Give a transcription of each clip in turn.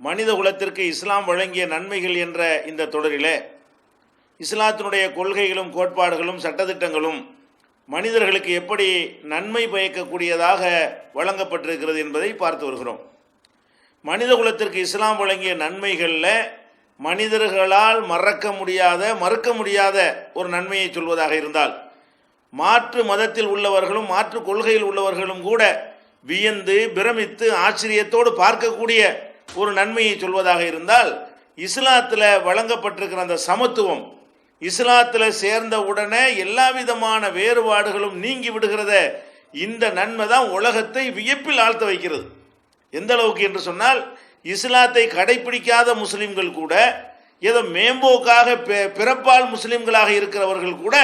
மனித குலத்திற்கு இஸ்லாம் வழங்கிய நன்மைகள் என்ற இந்த தொடரிலே இஸ்லாத்தினுடைய கொள்கைகளும் கோட்பாடுகளும் சட்டத்திட்டங்களும் மனிதர்களுக்கு எப்படி நன்மை பயக்கக்கூடியதாக வழங்கப்பட்டிருக்கிறது என்பதை பார்த்து வருகிறோம். மனித குலத்திற்கு இஸ்லாம் வழங்கிய நன்மைகளில் மனிதர்களால் மறுக்க முடியாத ஒரு நன்மையை சொல்வதாக இருந்தால், மாற்று மதத்தில் உள்ளவர்களும் மாற்று கொள்கையில் உள்ளவர்களும் கூட வியந்து பிரமித்து ஆச்சரியத்தோடு பார்க்கக்கூடிய ஒரு நன்மையை சொல்வதாக இருந்தால், இஸ்லாத்தில் வழங்கப்பட்டிருக்கிற அந்த சமத்துவம், இஸ்லாத்தில் சேர்ந்த உடனே எல்லா விதமான வேறுபாடுகளும் நீங்கி விடுகிறத, இந்த நன்மை தான் உலகத்தை வியப்பில் ஆழ்த்த வைக்கிறது. எந்த அளவுக்கு என்று சொன்னால், இஸ்லாத்தை கடைபிடிக்காத முஸ்லிம்கள் கூட, ஏதோ மேம்போக்காக பிறப்பால் முஸ்லிம்களாக இருக்கிறவர்கள் கூட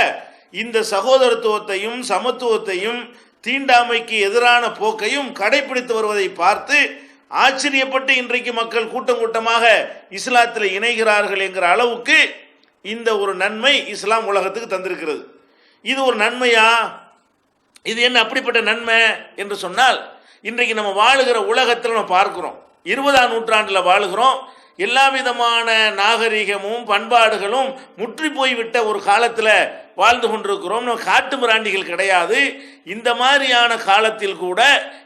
இந்த சகோதரத்துவத்தையும் சமத்துவத்தையும் தீண்டாமைக்கு எதிரான போக்கையும் கடைபிடித்து வருவதை பார்த்து ஆச்சரியப்பட்டு இன்றைக்கு மக்கள் கூட்டம் கூட்டமாக இஸ்லாத்தில் இணைகிறார்கள் என்கிற அளவுக்கு இந்த ஒரு நன்மை இஸ்லாம் உலகத்துக்கு தந்திருக்கிறது. இது ஒரு நன்மையா? இது என்ன அப்படிப்பட்ட நன்மை என்று சொன்னால், இன்றைக்கு நம்ம வாழுகிற உலகத்தில் நம்ம பார்க்கிறோம், 20ஆம் நூற்றாண்டில் வாழுகிறோம். எல்லா விதமான நாகரிகமும் பண்பாடுகளும் முற்றி போய்விட்ட ஒரு காலத்தில் வாழ்ந்து கொண்டிருக்கிறோம். நம்ம காட்டு மிராண்டிகள் கிடையாது. இந்த மாதிரியான காலத்தில் கூட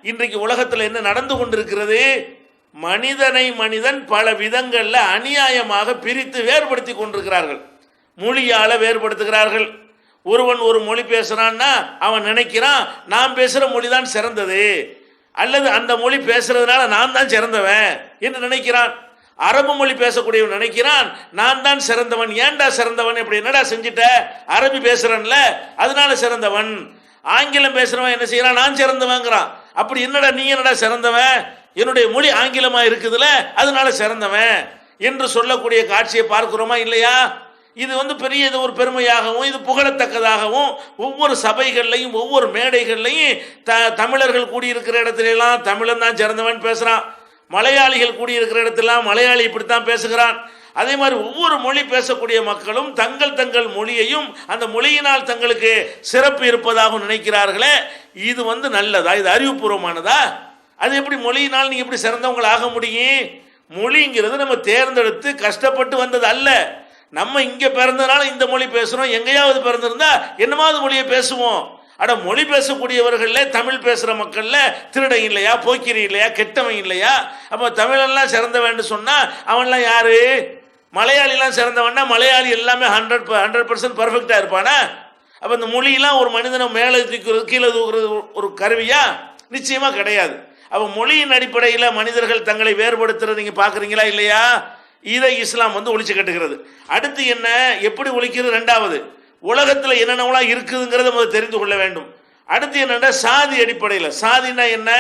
இன்றைக்கு உலகத்தில் என்ன நடந்து கொண்டிருக்கிறது? மனிதன் பல விதங்களில் அநியாயமாக பிரித்து வேறுபடுத்தி கொண்டிருக்கிறார்கள். மொழியால் வேறுபடுத்துகிறார்கள். ஒருவன் ஒரு மொழி பேசுகிறான்னா அவன் நினைக்கிறான் நான் பேசுகிற மொழி தான் சிறந்தது, அல்லது அந்த மொழி பேசுறதுனால நான் தான் சிறந்தவன் என்று நினைக்கிறான். அரபு மொழி பேசக்கூடியவன் நினைக்கிறான் நான் தான் சிறந்தவன். ஏன்டா சிறந்தவன்? இப்படி என்னடா செஞ்சிட்ட? அரபி பேசுறன்ல அதனால சிறந்தவன். ஆங்கிலம் பேசுறவன் என்ன செய்யறான்? நான் சிறந்தவங்கிறான். அப்படி என்னடா நீ என்னடா சிறந்தவன்? என்னுடைய மொழி ஆங்கிலமா இருக்குதுல அதனால சிறந்தவன் என்று சொல்லக்கூடிய காட்சியை பார்க்கிறோமா இல்லையா? இது பெரிய ஒரு பெருமையாகவும் இது புகழத்தக்கதாகவும் ஒவ்வொரு சபைகள்லையும் ஒவ்வொரு மேடைகள்லையும் தமிழர்கள் கூடியிருக்கிற இடத்துலாம் தமிழன் தான் சிறந்தவன் பேசுகிறான். மலையாளிகள் கூடியிருக்கிற இடத்துலாம் மலையாளி இப்படித்தான் பேசுகிறான். அதே மாதிரி ஒவ்வொரு மொழி பேசக்கூடிய மக்களும் தங்கள் மொழியையும் அந்த மொழியினால் தங்களுக்கு சிறப்பு இருப்பதாக நினைக்கிறார்களே, இது நல்லதா? இது அறிவுபூர்வமானதா? அது எப்படி மொழியினால் நீங்கள் எப்படி சிறந்தவங்களை ஆக முடியும்? மொழிங்கிறது நம்ம தேர்ந்தெடுத்து கஷ்டப்பட்டு வந்தது அல்ல. நம்ம இங்கே பிறந்ததுனால இந்த மொழி பேசுகிறோம். எங்கேயாவது பிறந்திருந்தா என்னமாவது மொழியை பேசுவோம். மொழி பேசக்கூடியவர்களில் தமிழ் பேசுகிற மக்களில் திருடன் இல்லையா, போக்கிரி இல்லையா, கெட்டவன் இல்லையா? அப்போ தமிழெல்லாம் சிறந்தவன் சொன்னால் அவன்லாம் யாரு? மலையாளிலாம் சிறந்தவன்னா மலையாளி எல்லாமே 100% பர்ஃபெக்டாக இருப்பானா? அப்போ இந்த மொழியெல்லாம் ஒரு மனிதனை மேலே தூக்குறது கீழே தூக்குறது ஒரு கருவியா? நிச்சயமாக கிடையாது. அப்போ மொழியின் அடிப்படையில் மனிதர்கள் தங்களை வேறுபடுத்துறது நீங்கள் பார்க்குறீங்களா இல்லையா? இதை இஸ்லாம் ஒழிச்சு கட்டுகிறது. அடுத்து என்ன, எப்படி ஒழிக்கிறது? ரெண்டாவது, உலகத்தில் என்னென்னலாம் இருக்குதுங்கிறத முதல் தெரிந்து கொள்ள வேண்டும். அடுத்து என்னென்னா சாதி அடிப்படையில். சாதினா என்ன?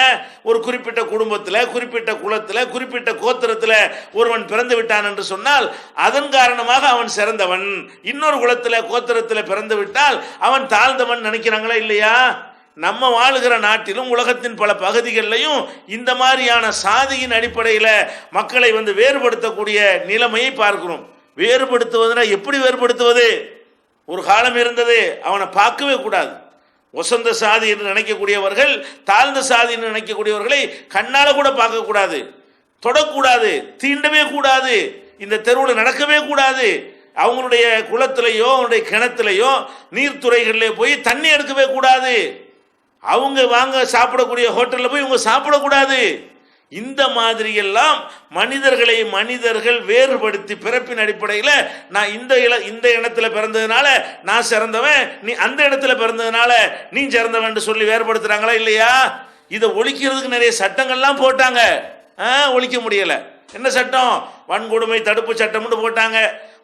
ஒரு குறிப்பிட்ட குடும்பத்தில், குறிப்பிட்ட குலத்தில், குறிப்பிட்ட கோத்திரத்தில் ஒருவன் பிறந்து விட்டான் என்று சொன்னால் அதன் காரணமாக அவன் சிறந்தவன். இன்னொரு குலத்தில் கோத்திரத்தில் பிறந்து விட்டால் அவன் தாழ்ந்தவன் நினைக்கிறாங்களா இல்லையா? நம்ம வாழுகிற நாட்டிலும் உலகத்தின் பல பகுதிகளிலையும் இந்த மாதிரியான சாதியின் அடிப்படையில் மக்களை வேறுபடுத்தக்கூடிய நிலைமையை பார்க்கிறோம். வேறுபடுத்துவதுனா எப்படி வேறுபடுத்துவது? ஒரு காலம் இருந்தது, அவனை பார்க்கவே கூடாது. வசந்த சாதி என்று நினைக்கக்கூடியவர்கள் தாழ்ந்த சாதி என்று நினைக்கக்கூடியவர்களை கண்ணால் கூட பார்க்கக்கூடாது, தொடக்கூடாது, தீண்டவே கூடாது, இந்த தெருவில் நடக்கவே கூடாது. அவங்களுடைய குளத்திலேயோ அவங்களுடைய கிணத்துலையோ நீர்த்துறைகளிலே போய் தண்ணி எடுக்கவே கூடாது. அவங்க வாங்க சாப்பிடக்கூடிய ஹோட்டலில் போய் இவங்க சாப்பிடக்கூடாது. இந்த மாதிரியெல்லாம் மனிதர்கள் வேறுபடுத்தி பிறப்பின் அடிப்படையில் நான் இந்த இடத்துல பிறந்ததுனால நான் சிறந்தவன், நீ அந்த இடத்துல பிறந்ததுனால நீ சிறந்தவன் சொல்லி வேறுபடுத்துறாங்களா இல்லையா? இதை ஒழிக்கிறதுக்கு நிறைய சட்டங்கள்லாம் போட்டாங்க. ஒழிக்க முடியல. என்ன சட்டம்? வன்கொடுமை தடுப்பு சட்டம்னு போட்டாங்க.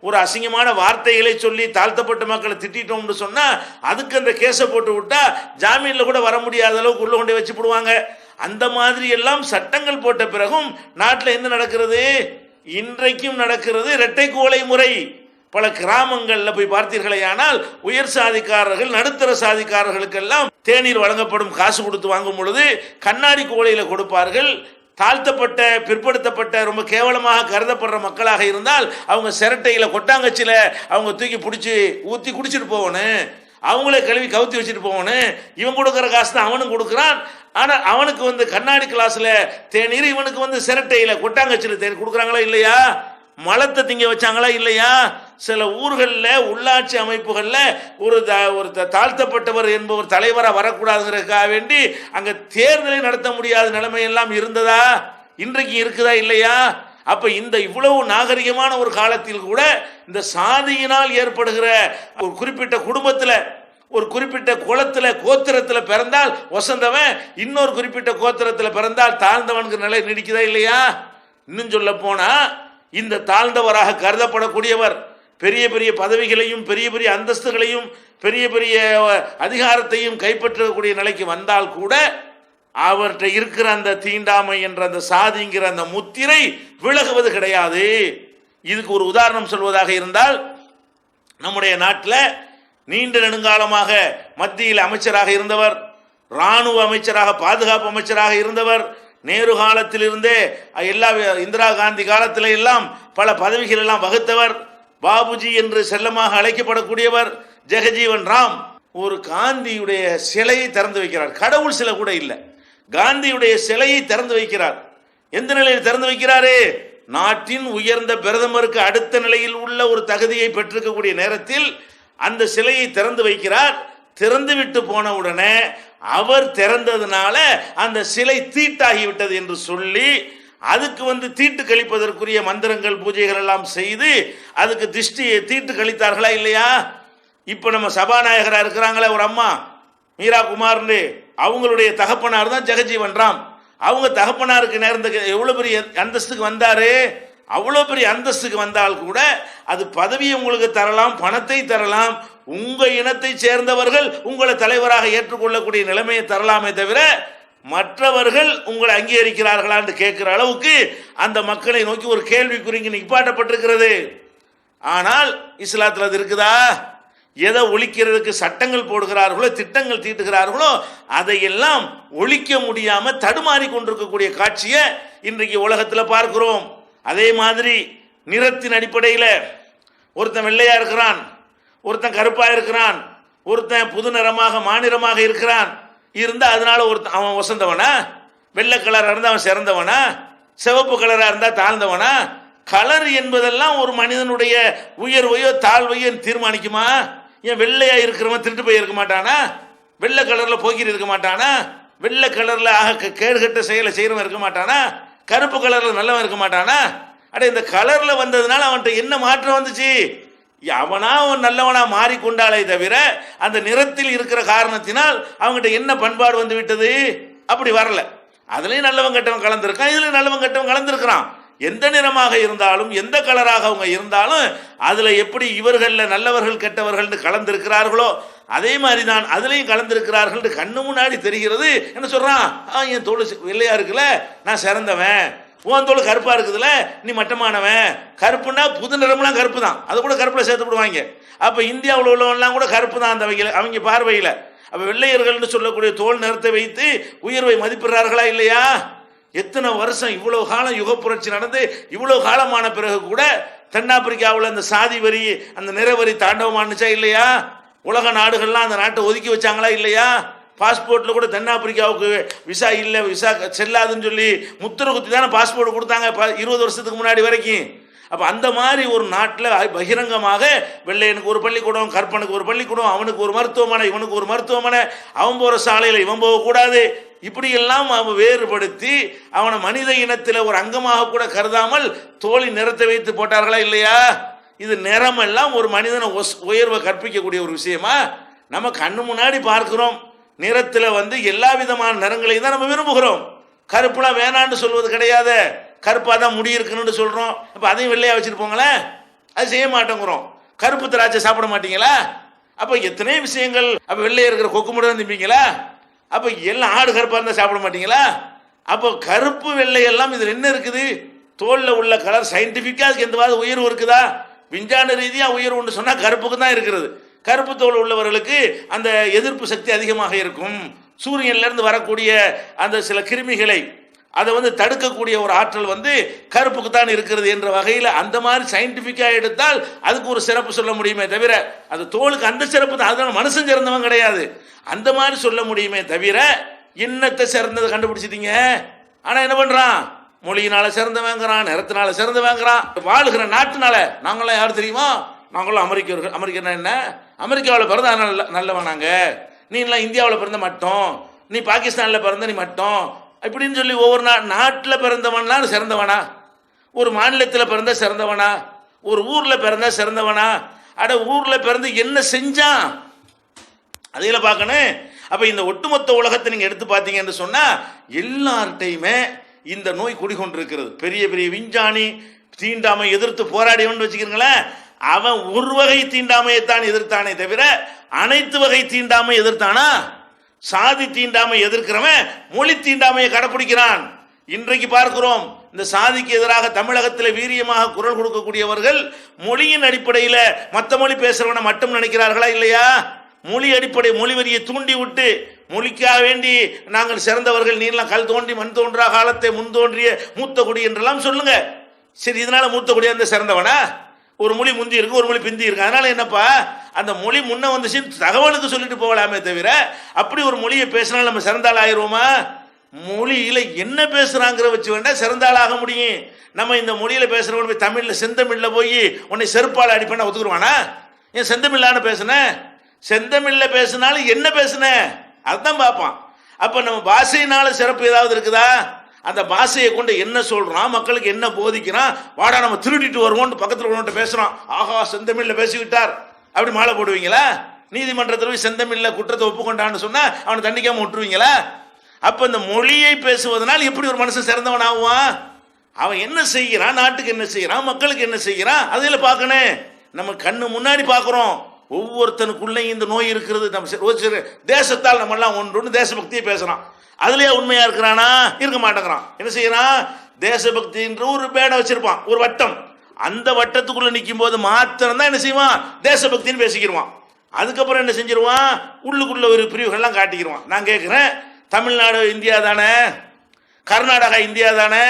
ஒரு அசிங்கமான வார்த்தைகளை சொல்லி தாழ்த்தப்பட்ட மக்களை திட்டோம்னு சொன்னா அதுக்கு அந்த கேஸை போட்டு விட்டா ஜாமீன்ல கூட வர முடியாத அளவுக்கு உள்ள கொண்டு வச்சு போடுவாங்க. அந்த மாதிரி எல்லாம் சட்டங்கள் போட்ட பிறகும் நாட்டில் என்ன நடக்கிறது? இன்றைக்கும் நடக்கிறது இரட்டை குவளை முறை. பல கிராமங்களில் போய் பார்த்தீர்களே ஆனால் உயர் சாதிக்காரர்கள் நடுத்தர சாதிக்காரர்களுக்கெல்லாம் தேநீர் வழங்கப்படும். காசு கொடுத்து வாங்கும் பொழுது கண்ணாடி குவளையில கொடுப்பார்கள். தாழ்த்தப்பட்ட பிற்படுத்தப்பட்ட ரொம்ப கேவலமாக கருதப்படுற மக்களாக இருந்தால் அவங்க சிரட்டையில் கொட்டாங்கச்சியில் அவங்க தூக்கி பிடிச்சி ஊற்றி குடிச்சிட்டு போகணும். அவங்களே கழுவி கவுத்தி வச்சுட்டு போகணும். இவன் கொடுக்குற காசு தான் அவனும் கொடுக்குறான். ஆனால் அவனுக்கு வந்து கண்ணாடி கிளாஸில் தேநீர், இவனுக்கு வந்து சிரட்டையில் கொட்டாங்கச்சில் தேநீர் கொடுக்குறாங்களா இல்லையா? மலத்தை திங்க வச்சாங்களா இல்லையா? சில ஊர்களில் உள்ளாட்சி அமைப்புகளில் ஒரு தாழ்த்தப்பட்டவர் என்பவர் தலைவராக வரக்கூடாதுங்கிறதுக்காக வேண்டி அங்கே தேர்தலை நடத்த முடியாத நிலைமையெல்லாம் இருந்ததா? இன்றைக்கு இருக்குதா இல்லையா? அப்ப இந்த இவ்வளவு நாகரிகமான ஒரு காலத்தில் கூட இந்த சாதியினால் ஏற்படுகிற ஒரு குறிப்பிட்ட குடும்பத்தில், ஒரு குறிப்பிட்ட குலத்தில் கோத்திரத்தில் பிறந்தால் வசந்தவன், இன்னொரு குறிப்பிட்ட கோத்திரத்தில் பிறந்தால் தாழ்ந்தவனுக்கு நிலை நீடிக்குதா இல்லையா? இன்னும் சொல்ல போனா இந்த தாழ்ந்தவராக கருதப்படக்கூடியவர் பெரிய பெரிய பதவிகளையும் பெரிய பெரிய அந்தஸ்துகளையும் பெரிய பெரிய அதிகாரத்தையும் கைப்பற்றக்கூடிய நிலைக்கு வந்தால் கூட அவர்கிட்ட இருக்கிற அந்த தீண்டாமை என்ற அந்த சாதிங்கிற அந்த முத்திரை விலகுவது கிடையாது. இதுக்கு ஒரு உதாரணம் சொல்வதாக இருந்தால், நம்முடைய நாட்டில் நீண்ட நெடுங்காலமாக மத்தியில் அமைச்சராக இருந்தவர், இராணுவ அமைச்சராக பாதுகாப்பு அமைச்சராக இருந்தவர், நேரு காலத்திலிருந்தே எல்லா இந்திரா காந்தி காலத்தில் எல்லாம் பல பதவிகள் எல்லாம் வகுத்தவர், பாபுஜி என்று செல்லமாக அழைக்கப்படக்கூடியவர் ஜெகஜீவன் ராம் ஒரு காந்தியுடைய சிலையை திறந்து வைக்கிறார். கடவுள் சிலை கூட இல்லை, காந்தியுடைய சிலையை திறந்து வைக்கிறார். எந்த நிலையில் திறந்து வைக்கிறாரு? நாட்டின் உயர்ந்த பிரதமருக்கு அடுத்த நிலையில் உள்ள ஒரு தகுதியை பெற்றிருக்கக்கூடிய நேரத்தில் அந்த சிலையை திறந்து வைக்கிறார். திறந்து விட்டு போன உடனே அவர் திறந்ததுனால அந்த சிலை தீட்டாகிவிட்டது என்று சொல்லி அதுக்கு வந்து தீட்டு கழிப்பதற்குரிய மந்திரங்கள் பூஜைகள் எல்லாம் செய்து அதுக்கு தீட்டு கழித்தார்களா இல்லையா? இப்ப நம்ம சபாநாயகராக இருக்கிறாங்களே ஒரு அம்மா மீரா குமார்னு, அவங்களுடைய தகப்பனார் தான் ஜெகஜீவன் ராம். அவங்க தகப்பனாருக்கு நேர்ந்த எவ்வளவு பெரிய அந்தஸ்துக்கு வந்தாரு. அவ்வளோ பெரிய அந்தஸ்துக்கு வந்தால் கூட அது பதவியை உங்களுக்கு தரலாம், பணத்தை தரலாம், உங்க இனத்தை சேர்ந்தவர்கள் உங்களை தலைவராக ஏற்றுக்கொள்ளக்கூடிய நிலைமையை தரலாமே தவிர மற்றவர்கள் உங்களை அங்கீகரிக்கிறார்களான்னு கேட்கிற அளவுக்கு அந்த மக்களை நோக்கி ஒரு கேள்விக்குறிங்க நிப்பாட்டப்பட்டிருக்கிறது. ஆனால் இஸ்லாத்தில் அது இருக்குதா? எதை ஒழிக்கிறதுக்கு சட்டங்கள் போடுகிறார்களோ திட்டங்கள் தீட்டுகிறார்களோ அதையெல்லாம் ஒழிக்க முடியாம தடுமாறி கொண்டிருக்கக்கூடிய காட்சியை இன்றைக்கு உலகத்தில் பார்க்கிறோம். அதே மாதிரி நிறத்தின் அடிப்படையில் ஒருத்தன் வெள்ளையா இருக்கிறான், ஒருத்தன் கருப்பா இருக்கிறான், ஒருத்தன் புது நிறமாக மாநிறமாக இருக்கிறான். இருந்தா அதனால ஒருத்தன் அவன் வசந்தவனா? வெள்ளை கலரா இருந்தா அவன் சிறந்தவனா? சிவப்பு கலரா இருந்தா தாழ்ந்தவனா? கலர் என்பதெல்லாம் ஒரு மனிதனுடைய உயர்வையோ தாழ்வையோ தீர்மானிக்குமா? ஏன் வெள்ளையா இருக்கிறவன் திருட்டு போய் இருக்க மாட்டானா? வெள்ளை கலர்ல போக்கிட்டு இருக்க மாட்டானா? வெள்ளை கலர்ல கேடுகட்ட செயலை செய்யறவன் இருக்க மாட்டானா? கருப்பு கலர்ல நல்லவன் இருக்க மாட்டானா? அட இந்த கலர்ல வந்ததுனால அவன்கிட்ட என்ன மாற்றம் வந்துச்சு? அவனா அவன் நல்லவனா மாறிக்கொண்டாலே தவிர அந்த நிறத்தில் இருக்கிற காரணத்தினால் அவங்ககிட்ட என்ன பண்பாடு வந்து விட்டது? அப்படி வரல. அதுலயும் நல்லவன் கெட்டவன் கலந்துருக்கான், இதுல நல்லவன் கெட்டவன் கலந்துருக்கிறான். எந்த நிறமாக இருந்தாலும் எந்த கலராக அவங்க இருந்தாலும் அதுல எப்படி இவர்கள் நல்லவர்கள் கெட்டவர்கள் கலந்திருக்கிறார்களோ அதே மாதிரி தான் அதுலயும் கலந்திருக்கிறார்கள் கண்ணு முன்னாடி தெரிகிறது. என்ன சொல்றான்? என் தோல் வெள்ளையா இருக்குல்ல, நான் சிறந்தவன். உன் தோல் கருப்பா இருக்குதுல, நீ மட்டமானவன். கருப்புன்னா புது நிறம்லாம் கருப்பு தான், அது கூட கருப்புல சேர்த்து விடுவாங்க. அப்ப இந்தியாவில் உள்ளவன்லாம் கூட கருப்பு தான் அந்த அவங்க பார்வையில். அப்ப வெள்ளையர்கள் சொல்லக்கூடிய தோல் நிறத்தை வைத்து உயர்வை மதிப்பிடுறார்களா இல்லையா? எத்தனை வருஷம் இவ்வளவு காலம் யுக புரட்சி நடந்து இவ்வளவு காலமான பிறகு கூட தென்னாப்பிரிக்காவில் அந்த சாதி வரி அந்த நிறவரி தாண்டவமானுச்சா இல்லையா? உலக நாடுகள்லாம் அந்த நாட்டை ஒதுக்கி வச்சாங்களா இல்லையா? பாஸ்போர்ட்ல கூட தென்னாப்பிரிக்காவுக்கு விசா இல்லை, விசா செல்லாதுன்னு சொல்லி முத்திரை குத்தி தானே பாஸ்போர்ட் கொடுத்தாங்க 20 வருஷத்துக்கு முன்னாடி வரைக்கும். அப்போ அந்த மாதிரி ஒரு நாட்டில் பகிரங்கமாக வெள்ளையனுக்கு ஒரு பள்ளிக்கூடம், கற்பனுக்கு ஒரு பள்ளிக்கூடம், அவனுக்கு ஒரு மருத்துவமனை, இவனுக்கு ஒரு மருத்துவமனை, அவன் போகிற சாலையில் இவன் போகக்கூடாது, இப்படியெல்லாம் அவன் வேறுபடுத்தி அவனை மனித இனத்தில் ஒரு அங்கமாக கூட கருதாமல் தோலின் நிறத்தை வைத்து போட்டார்களா இல்லையா? இது நிறமெல்லாம் ஒரு மனிதனை உயர்வை கற்பிக்கக்கூடிய ஒரு விஷயமா? நம்ம கண்ணு முன்னாடி பார்க்கிறோம். நிறத்தில் எல்லா விதமான நிறங்களையும் தான் நம்ம விரும்புகிறோம். கருப்புலாம் வேணான்னு சொல்வது கிடையாது, கருப்பாக தான் முடி இருக்குன்னு சொல்கிறோம். அப்போ அதையும் வெள்ளையாக வச்சுட்டு போங்களேன், அது செய்ய மாட்டேங்கிறோம். கருப்பு திராட்சை சாப்பிட மாட்டீங்களா? அப்போ எத்தனை விஷயங்கள். அப்போ வெள்ளையாக இருக்கிற கொக்கு மட்டும் திம்பிங்களா? அப்போ எல்லாம் ஆடு கருப்பாக இருந்தால் சாப்பிட மாட்டீங்களா? அப்போ கருப்பு வெள்ளை எல்லாம் இதில் என்ன இருக்குது? தோலில் உள்ள கலர் சயின்டிஃபிக்காக அதுக்கு எந்தவாது உயர்வு இருக்குதா? விஞ்ஞான ரீதியாக உயர்வுன்னு சொன்னால் கருப்புக்கு தான் இருக்கிறது. கருப்பு தோல் உள்ளவர்களுக்கு அந்த எதிர்ப்பு சக்தி அதிகமாக இருக்கும். சூரியன்லேருந்து வரக்கூடிய அந்த சில கிருமிகளை அதை வந்து தடுக்கக்கூடிய ஒரு ஆற்றல் வந்து கருப்புக்கு தான் இருக்கிறது என்ற வகையில் அந்த மாதிரி சயின்டிஃபிக்காக எடுத்தால் அதுக்கு ஒரு சிறப்பு சொல்ல முடியுமே தவிர, அது தோலுக்கு அந்த சிறப்பு தான், அதனால மனுஷன் சிறந்தவன் கிடையாது, அந்த மாதிரி சொல்ல முடியுமே தவிர இன்னத்தை சிறந்ததை கண்டுபிடிச்சிட்டீங்க. ஆனால் என்ன பண்ணுறான், மொழியினால சிறந்தவங்கிறான், நிறத்தினால சிறந்தவங்கிறான், வாழுகிற நாட்டுனால. நாங்களாம் யார் தெரியுமா, நாங்களும் அமெரிக்கர்கள். அமெரிக்கன்னா என்ன, அமெரிக்காவில் பிறந்த நல்லவன் நாங்கள், நீ எல்லாம் இந்தியாவில் பிறந்த மட்டும், நீ பாகிஸ்தானில் பிறந்த நீ மட்டும் இப்படின்னு சொல்லி ஒவ்வொரு நாட்டில் பிறந்தவன்லாம் சிறந்தவனா, ஒரு மாநிலத்தில் பிறந்த சிறந்தவனா, ஒரு ஊரில் பிறந்த சிறந்தவனா? அட ஊரில் பிறந்து என்ன செஞ்சான் அதையில பார்க்கணும். அப்போ இந்த ஒட்டுமொத்த உலகத்தை நீங்கள் எடுத்து பார்த்தீங்கன்னு சொன்னால் எல்லார்ட்டையுமே இந்த நோய் குடிகொண்டிருக்கிறது. பெரிய பெரிய விஞ்ஞானி தீண்டாமை எதிர்த்து போராடியவன் வச்சுக்கிறீங்களேன், அவன் ஒரு வகை தீண்டாமையைத்தான் எதிர்த்தானே தவிர அனைத்து வகை தீண்டாமை எதிர்த்தானா? சாதி தீண்டாமை எதிர்க்கிறவன் மொழி தீண்டாமையை கடைப்பிடிக்கிறான். இன்றைக்கு பார்க்கிறோம், இந்த சாதிக்கு எதிராக தமிழகத்தில் வீரியமாக குரல் கொடுக்கக்கூடியவர்கள் மொழியின் அடிப்படையில் மற்ற மொழி பேசுறவனை மட்டும் நினைக்கிறார்களா இல்லையா? மொழி அடிப்படை மொழி வரியை தூண்டி விட்டு மொழிக்காக வேண்டி நாங்கள் சிறந்தவர்கள், நீலாம் கல் தோன்றி மண் தோன்றா காலத்தை முன் தோன்றிய மூத்த குடி என்றெல்லாம் சொல்லுங்க. சரி, இதனால மூத்த குடியா இருந்த சிறந்தவனா? ஒரு மொழி முந்தி இருக்கு, ஒரு மொழி பிந்தி இருக்கு, அதனால என்னப்பா அந்த மொழி முன்ன வந்துச்சு தகவலுக்கு சொல்லிட்டு போகலாமே தவிர அப்படி ஒரு மொழியை பேசினாலும் நம்ம சிறந்தாள் ஆயிடுவோமா? மொழியில என்ன பேசுறாங்கிற வச்சு வேண்டா சிறந்தாள் ஆக முடியும். நம்ம இந்த மொழியில பேசுறவங்க போய் தமிழ்ல செந்தமிழ்ல போய் உன்னை செருப்பால் அடிப்பேன் ஒத்துக்குருவானா? ஏன் செந்தமிழ்லான்னு பேசுன, செந்தமிழ்ல பேசினாலும் என்ன பேசுன அதுதான் பார்ப்பான். அப்ப நம்ம பாஷையினால சிறப்பு ஏதாவது இருக்குதா? அந்த பாஷையை கொண்டு என்ன சொல்றான், மக்களுக்கு என்ன போதிக்கிறான், வாடா நம்ம திருடிட்டு வருவோம்னு பக்கத்தில் உள்ளவன்ட்ட பேசுறான், ஆஹா செந்தமிழ்ல பேசிவிட்டார் அப்படி மாலை போடுவீங்களா? நீதிமன்றத்தில் போய் செந்தமிழ்ல குற்றத்தை ஒப்புக்கொண்டான்னு சொன்னா அவனை தண்டிக்காம விட்டுருவீங்களா? அப்ப இந்த மொழியை பேசுவதனால் எப்படி ஒரு மனுஷன் சிறந்தவன் ஆகுவான்? அவன் என்ன செய்கிறான், நாட்டுக்கு என்ன செய்யறான், மக்களுக்கு என்ன செய்யறான், அதில் பார்க்கணும். நம்ம கண்ணு முன்னாடி பார்க்கிறோம் ஒவ்வொருத்தனுக்குள்ளேயும் இந்த நோய் இருக்கிறது. நம்ம தேசத்தால் நம்ம எல்லாம் ஒன்று தேசபக்தியை பேசுறான், அதுலயே உண்மையா இருக்கிறானா? இருக்க மாட்டேங்கிறான். என்ன செய்யறான், தேசபக்தின்ற ஒரு பேடை வச்சிருப்பான், ஒரு வட்டம், அந்த வட்டத்துக்குள்ள நிற்கும் போது மாத்திரம் தான் என்ன செய்வான், தேசபக்தின்னு பேசிக்கிடுவான். அதுக்கப்புறம் என்ன செஞ்சிருவான், உள்ளுக்குள்ள ஒரு பிரிவுகள்லாம் காட்டிக்கிடுவான். நான் கேட்குறேன், தமிழ்நாடு இந்தியா தானே, கர்நாடகா இந்தியா தானே,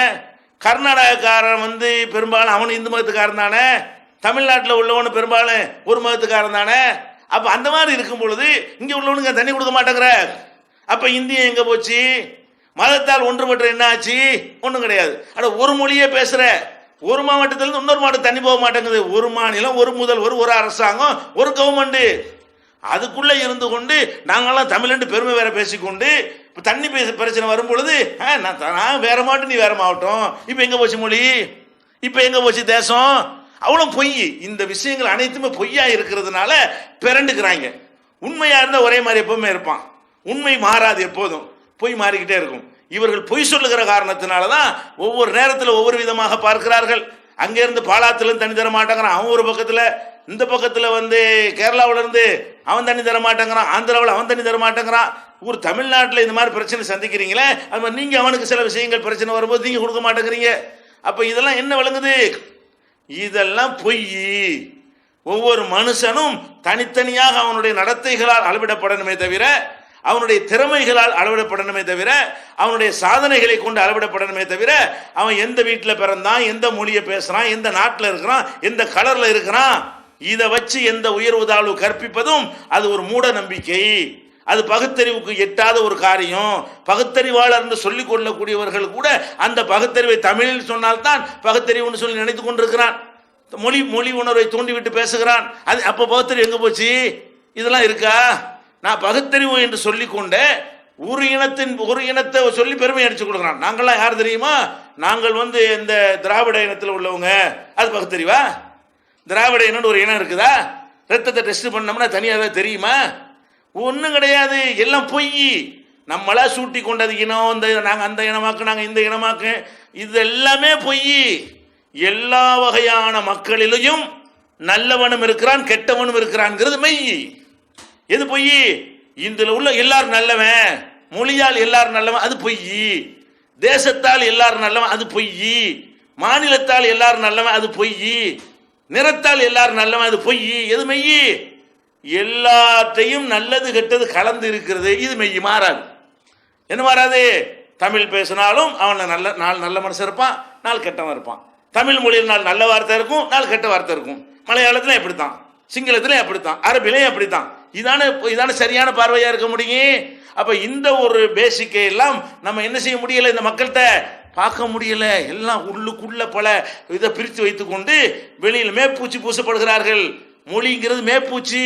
கர்நாடகக்காரன் வந்து பெரும்பாலும் அவன் இந்து மதத்துக்காரன் தானே, தமிழ்நாட்டில் உள்ளவனு பெரும்பாலும் ஒரு மதத்துக்காரன் தானே. அப்போ அந்த மாதிரி இருக்கும் பொழுது இங்கே உள்ளவனுங்க தண்ணி கொடுக்க மாட்டேங்கிற. அப்போ இந்தியா எங்கே போச்சு? மதத்தால் ஒன்றுபட்ட என்ன ஆச்சு? ஒன்றும் கிடையாது. ஆனால் ஒரு மொழியே பேசுகிற ஒரு மாவட்டத்திலிருந்து இன்னொரு மாவட்டம் தண்ணி போக மாட்டேங்குது. ஒரு மாநிலம், ஒரு முதல்வர், ஒரு அரசாங்கம், ஒரு கவர்மெண்ட், அதுக்குள்ளே இருந்து கொண்டு நாங்கள்லாம் தமிழ்னு பெருமை வேற பேசிக்கொண்டு இப்போ தண்ணி பிரச்சனை வரும் பொழுது நான் வேற மாவட்டம், நீ வேற மாவட்டம், இப்போ எங்கே போச்சு மொழி, இப்போ எங்கே போச்சு தேசம்? அவ்வளோ பொய். இந்த விஷயங்கள் அனைத்துமே பொய்யா இருக்கிறதுனால பிறண்டுக்கிறாங்க. உண்மையா இருந்தால் ஒரே மாதிரி எப்பவுமே இருப்பான், உண்மை மாறாது, எப்போதும் பொய் மாறிக்கிட்டே இருக்கும். இவர்கள் பொய் சொல்லுகிற காரணத்தினால தான் ஒவ்வொரு நேரத்தில் ஒவ்வொரு விதமாக பார்க்கிறார்கள். அங்கேருந்து பாலாத்திலும் தண்ணி தர மாட்டேங்கிறான் அவன் ஒரு பக்கத்தில், இந்த பக்கத்தில் வந்து கேரளாவிலேருந்து அவன் தண்ணி தர மாட்டேங்கிறான், ஆந்திராவில் அவன் தண்ணி தர மாட்டேங்கிறான். ஒரு தமிழ்நாட்டில் இந்த மாதிரி பிரச்சனை சந்திக்கிறீங்களே, அது மாதிரி நீங்கள் அவனுக்கு சில விஷயங்கள் பிரச்சனை வரும்போது நீங்கள் கொடுக்க மாட்டேங்கிறீங்க. அப்போ இதெல்லாம் என்ன விளங்குது? இதெல்லாம் பொய். ஒவ்வொரு மனுஷனும் தனித்தனியாக அவனுடைய நடத்தைகளால் அளவிடப்படணுமே தவிர, அவனுடைய திறமைகளால் அளவிடப்படணுமே தவிர, அவனுடைய சாதனைகளை கொண்டு அளவிடப்படணுமே தவிர, அவன் எந்த வீட்டில் பிறந்தான், எந்த மொழியை பேசுறான், எந்த நாட்டில் இருக்கிறான், எந்த கலர்ல இருக்கிறான், இதை வச்சு எந்த உயர்வு தாழ்வு கற்பிப்பதும் அது ஒரு மூட நம்பிக்கை. அது பகுத்தறிவுக்கு எட்டாத ஒரு காரியம். பகுத்தறிவாளர் என்று சொல்லிக் கொள்ளக்கூடியவர்கள் கூட அந்த பகுத்தறிவை தமிழில் சொன்னால்தான் பகுத்தறிவுன்னு சொல்லி நினைத்து கொண்டிருக்கிறான். மொழி உணர்வை தூண்டிவிட்டு பேசுகிறான். அது அப்போ பகுத்தறிவு எங்கே போச்சு? இதெல்லாம் இருக்கா? நான் பகுத்தறிவு என்று சொல்லிக்கொண்டே ஒரு இனத்தை சொல்லி பெருமை அடிச்சு கொடுக்குறான். நாங்கள்லாம் யார் தெரியுமா? நாங்கள் வந்து இந்த திராவிட இனத்தில் உள்ளவங்க. அது பகுத்தறிவா? திராவிட இனம்னு ஒரு இனம் இருக்குதா? ரத்தத்தை டெஸ்ட் பண்ணோம்னா தனியாக தெரியுமா? ஒன்றும் கிடையாது, எல்லாம் பொய். நம்மளா சூட்டி கொண்டது இனம், இந்த நாங்கள் அந்த இனமாக்கு, நாங்கள் இந்த இனமாக்கு, இது எல்லாமே பொய். எல்லா வகையான மக்களிலையும் நல்லவனும் இருக்கிறான், கெட்டவனும் இருக்கிறான்ங்கிறது மெய். எது பொய்? இதில் உள்ள எல்லாரும் நல்லவன், மொழியால் எல்லாரும் நல்லவன், அது பொய். தேசத்தால் எல்லாரும் நல்லவன், அது பொய். மாநிலத்தால் எல்லாரும் நல்லவன், அது பொய். நிறத்தால் எல்லாரும் நல்லவன், அது பொய். எது மெய்? எல்லாத்தையும் நல்லது கெட்டது கலந்து இருக்கிறது, இது மெய். மாறாது. என்ன மாறாது? தமிழ் பேசினாலும் அவன் நல்ல மனுஷன் இருப்பான், நாள் கெட்டவன் இருப்பான். தமிழ் மொழியில் நாள் நல்ல வார்த்தை இருக்கும், நாள் கெட்ட வார்த்தை இருக்கும். மலையாளத்திலையும் அப்படித்தான், சிங்களத்திலையும் அப்படித்தான், அரபிலையும் அப்படித்தான். இதான சரியான பார்வையாக இருக்க முடியும். அப்போ இந்த ஒரு பேசிக்கை எல்லாம் நம்ம என்ன செய்ய முடியலை, இந்த மக்கள்கிட்ட பார்க்க முடியல. எல்லாம் உள்ளுக்குள்ள பல இதை பிரித்து வைத்துக்கொண்டு வெளியில் மேற்பூச்சி பூசப்படுகிறார்கள். மொழிங்கிறது மேற்பூச்சி,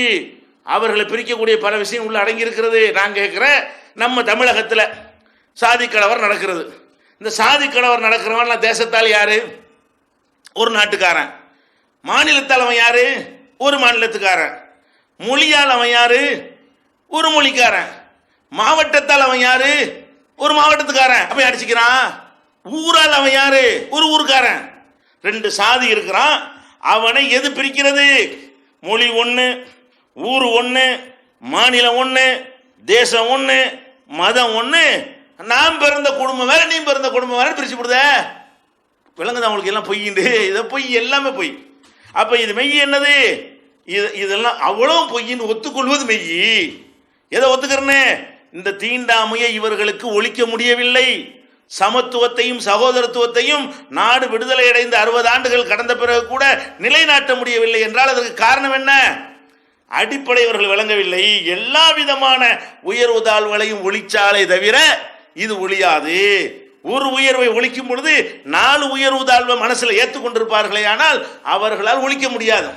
அவர்களை பிரிக்கக்கூடிய பல விஷயம் உள்ள அடங்கி இருக்கிறது. நான் கேட்குறேன், நம்ம தமிழகத்தில் சாதி கலவரம் நடக்கிறது. இந்த சாதி கலவரம் நடக்கிறவன் தேசத்தால் யாரு? ஒரு நாட்டுக்காரன். மாநிலத்தால் அவன் யாரு? ஒரு மாநிலத்துக்காரன். மொழியால் அவன் யாரு? ஒரு மொழிக்காரன். மாவட்டத்தால் அவன் யாரு? ஒரு மாவட்டத்துக்காரன். அப்ப அடிச்சுக்கிறான். ஊரால் அவன் யாரு? ஒரு ஊருக்காரன். ரெண்டு சாதி இருக்கிறான். அவனை எது பிரிக்கிறது? மொழி ஒன்று, ஊர் ஒன்று, மாநிலம் ஒன்று, தேசம் ஒன்று, மதம் ஒன்று. நாம் பிறந்த குடும்பம் வேற, நீ பிறந்த குடும்பம் வேற பிரிச்சு விடுத. விளங்குது அவங்களுக்கு எல்லாம் பொய்யுண்டு. இதை பொய், எல்லாமே பொய். அப்ப இது மெய் என்னது? இதெல்லாம் அவ்வளவு பொய்ன்னு ஒத்துக்கொள்வது மெய். எதை ஒத்துக்கிறேன்னு? இந்த தீண்டாமையை இவர்களுக்கு ஒழிக்க முடியவில்லை. சமத்துவத்தையும் சகோதரத்துவத்தையும் நாடு விடுதலை அடைந்து 60 ஆண்டுகள் கடந்த பிறகு கூட நிலைநாட்ட முடியவில்லை என்றால் அதற்கு காரணம் என்ன? அடிப்படை இவர்கள் விளங்கவில்லை. எல்லா விதமான உயர்வு தாழ்வுகளையும் ஒழிச்சாலே தவிர இது ஒழியாது. ஒரு உயர்வை ஒழிக்கும் பொழுது 4 உயர்வு தாழ்வை மனசில் ஏற்றுக்கொண்டிருப்பார்களே, ஆனால் அவர்களால் ஒழிக்க முடியாது.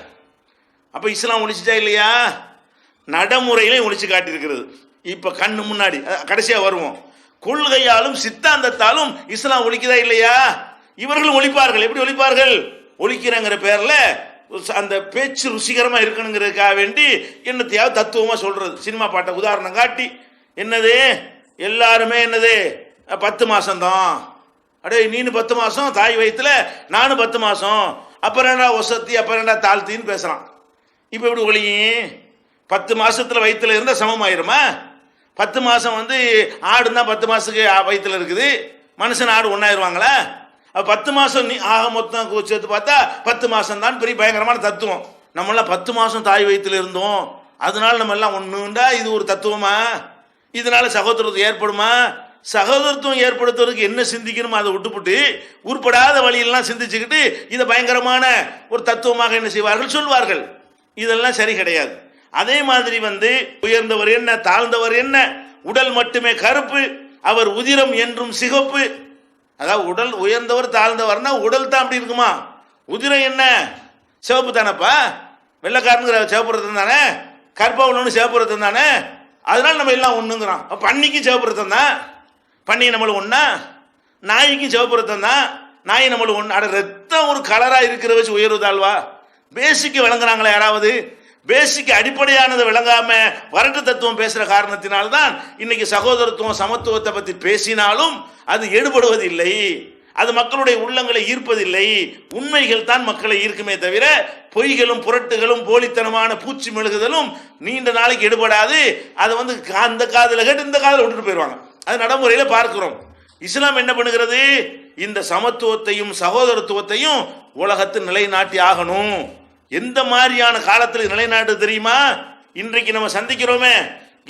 அப்ப இஸ்லாம் ஒழிச்சிட்டா இல்லையா? நடைமுறையிலே ஒழிச்சு காட்டியிருக்கிறது. இப்ப கண்ணு முன்னாடி கடைசியா வருவோம். கொள்கையாலும் சித்தாந்தத்தாலும் இஸ்லாம் ஒழிக்குதா இல்லையா? இவர்கள் ஒழிப்பார்கள். எப்படி ஒழிப்பார்கள்? ஒழிக்கிறங்கிற பேர்ல அந்த பேச்சு ருசிகரமா இருக்கணுங்கிறதுக்காக வேண்டி என்னத்தையாவது தத்துவமா சொல்றது. சினிமா பாட்டை உதாரணம் காட்டி என்னது, எல்லாருமே என்னது 10 மாசம்தான். அடே நீனு 10 மாசம் தாய் வயிற்றுல, நானும் 10 மாசம், அப்புறம் என்ன ஒசத்தி, அப்புறம் என்ன தாழ்த்தின்னு பேசுறான். இப்ப எப்படி ஒழியும்? 10 மாசத்துல வயிற்றுல இருந்தா சமமாயிருமா? 10 மாசம் ஆடுன்னா 10 மாசத்துக்கு வயிற்றுல இருக்குது, மனுஷன் ஆடு ஒன்னாயிருவாங்களா? 10 மாசம் ஆக மொத்தம் சேர்த்து பார்த்தா 10 மாசம் தான் பெரிய பயங்கரமான தத்துவம். நம்மளாம் 10 மாசம் தாய் வயிற்றுல இருந்தோம், அதனால நம்ம எல்லாம் ஒண்ணுண்டா. இது ஒரு தத்துவமா? இதனால சகோதரத்துவம் ஏற்படுமா? சகோதரத்துவம் ஏற்படுத்துவதற்கு என்ன சிந்திக்கணுமோ அதை விட்டுப்புட்டு உருப்படாத வழியெல்லாம் சிந்திச்சுக்கிட்டு இதை பயங்கரமான ஒரு தத்துவமாக என்ன செய்வார்கள், சொல்வார்கள். இதெல்லாம் சரி கிடையாது. அதே மாதிரி உயர்ந்தவர் என்ன, தாழ்ந்தவர் என்ன, உடல் மட்டுமே கருப்பு, அவர் உதிரம் என்றும் சிகப்பு. அதாவது உடல் உயர்ந்தவர் தாழ்ந்தவர்னா உடல் தான் அப்படி இருக்குமா? உதிரம் என்ன, சிவப்பு தானப்பா. வெள்ளைக்காரனுங்கிற சிவப்பு ரத்தம் தானே, கருப்பா உள்ளவனு சிவப்பு ரத்தம் தானே. அதனால நம்ம எல்லாம் ஒண்ணுங்கிறோம். பன்னிக்கும் சிவப்பு ரத்தம் தான், பன்னி நம்மளும் ஒண்ணா. நாய்க்கும் சிவப்பு ரத்தம் தான், நாய் நம்மளும் ஒண்ணு. அட ரத்தம் ஒரு கலரா இருக்கிற வச்சு உயர்வு தாழ்வா? பேசிக்கு விளங்குறாங்களா யாராவது? பேசிக் அடிப்படையானதை விளங்காம வரட்டு தத்துவம் பேசுற காரணத்தினால்தான் இன்னைக்கு சகோதரத்துவம் சமத்துவத்தை பத்தி பேசினாலும் அது எடுபடுவதில்லை, அது மக்களுடைய உள்ளங்களை ஈர்ப்பதில்லை. உண்மைகள் தான் மக்களை ஈர்க்குமே தவிர பொய்களும் புரட்டுகளும் போலித்தனமான பூச்சி மெழுகுதலும் நீண்ட நாளைக்கு எடுபடாது. அதை அந்த காதில் கேட்டு இந்த காதில் விட்டுட்டு போயிடுவாங்க. அது நடைமுறையில பார்க்கிறோம். இஸ்லாம் என்ன பண்ணுகிறது? இந்த சமத்துவத்தையும் சகோதரத்துவத்தையும் உலகத்தில் நிலைநாட்டி ஆகணும். எந்த மாதிரியான காலத்தில் நிலைநாட்டு தெரியுமா? இன்றைக்கு நம்ம சந்திக்கிறோமே,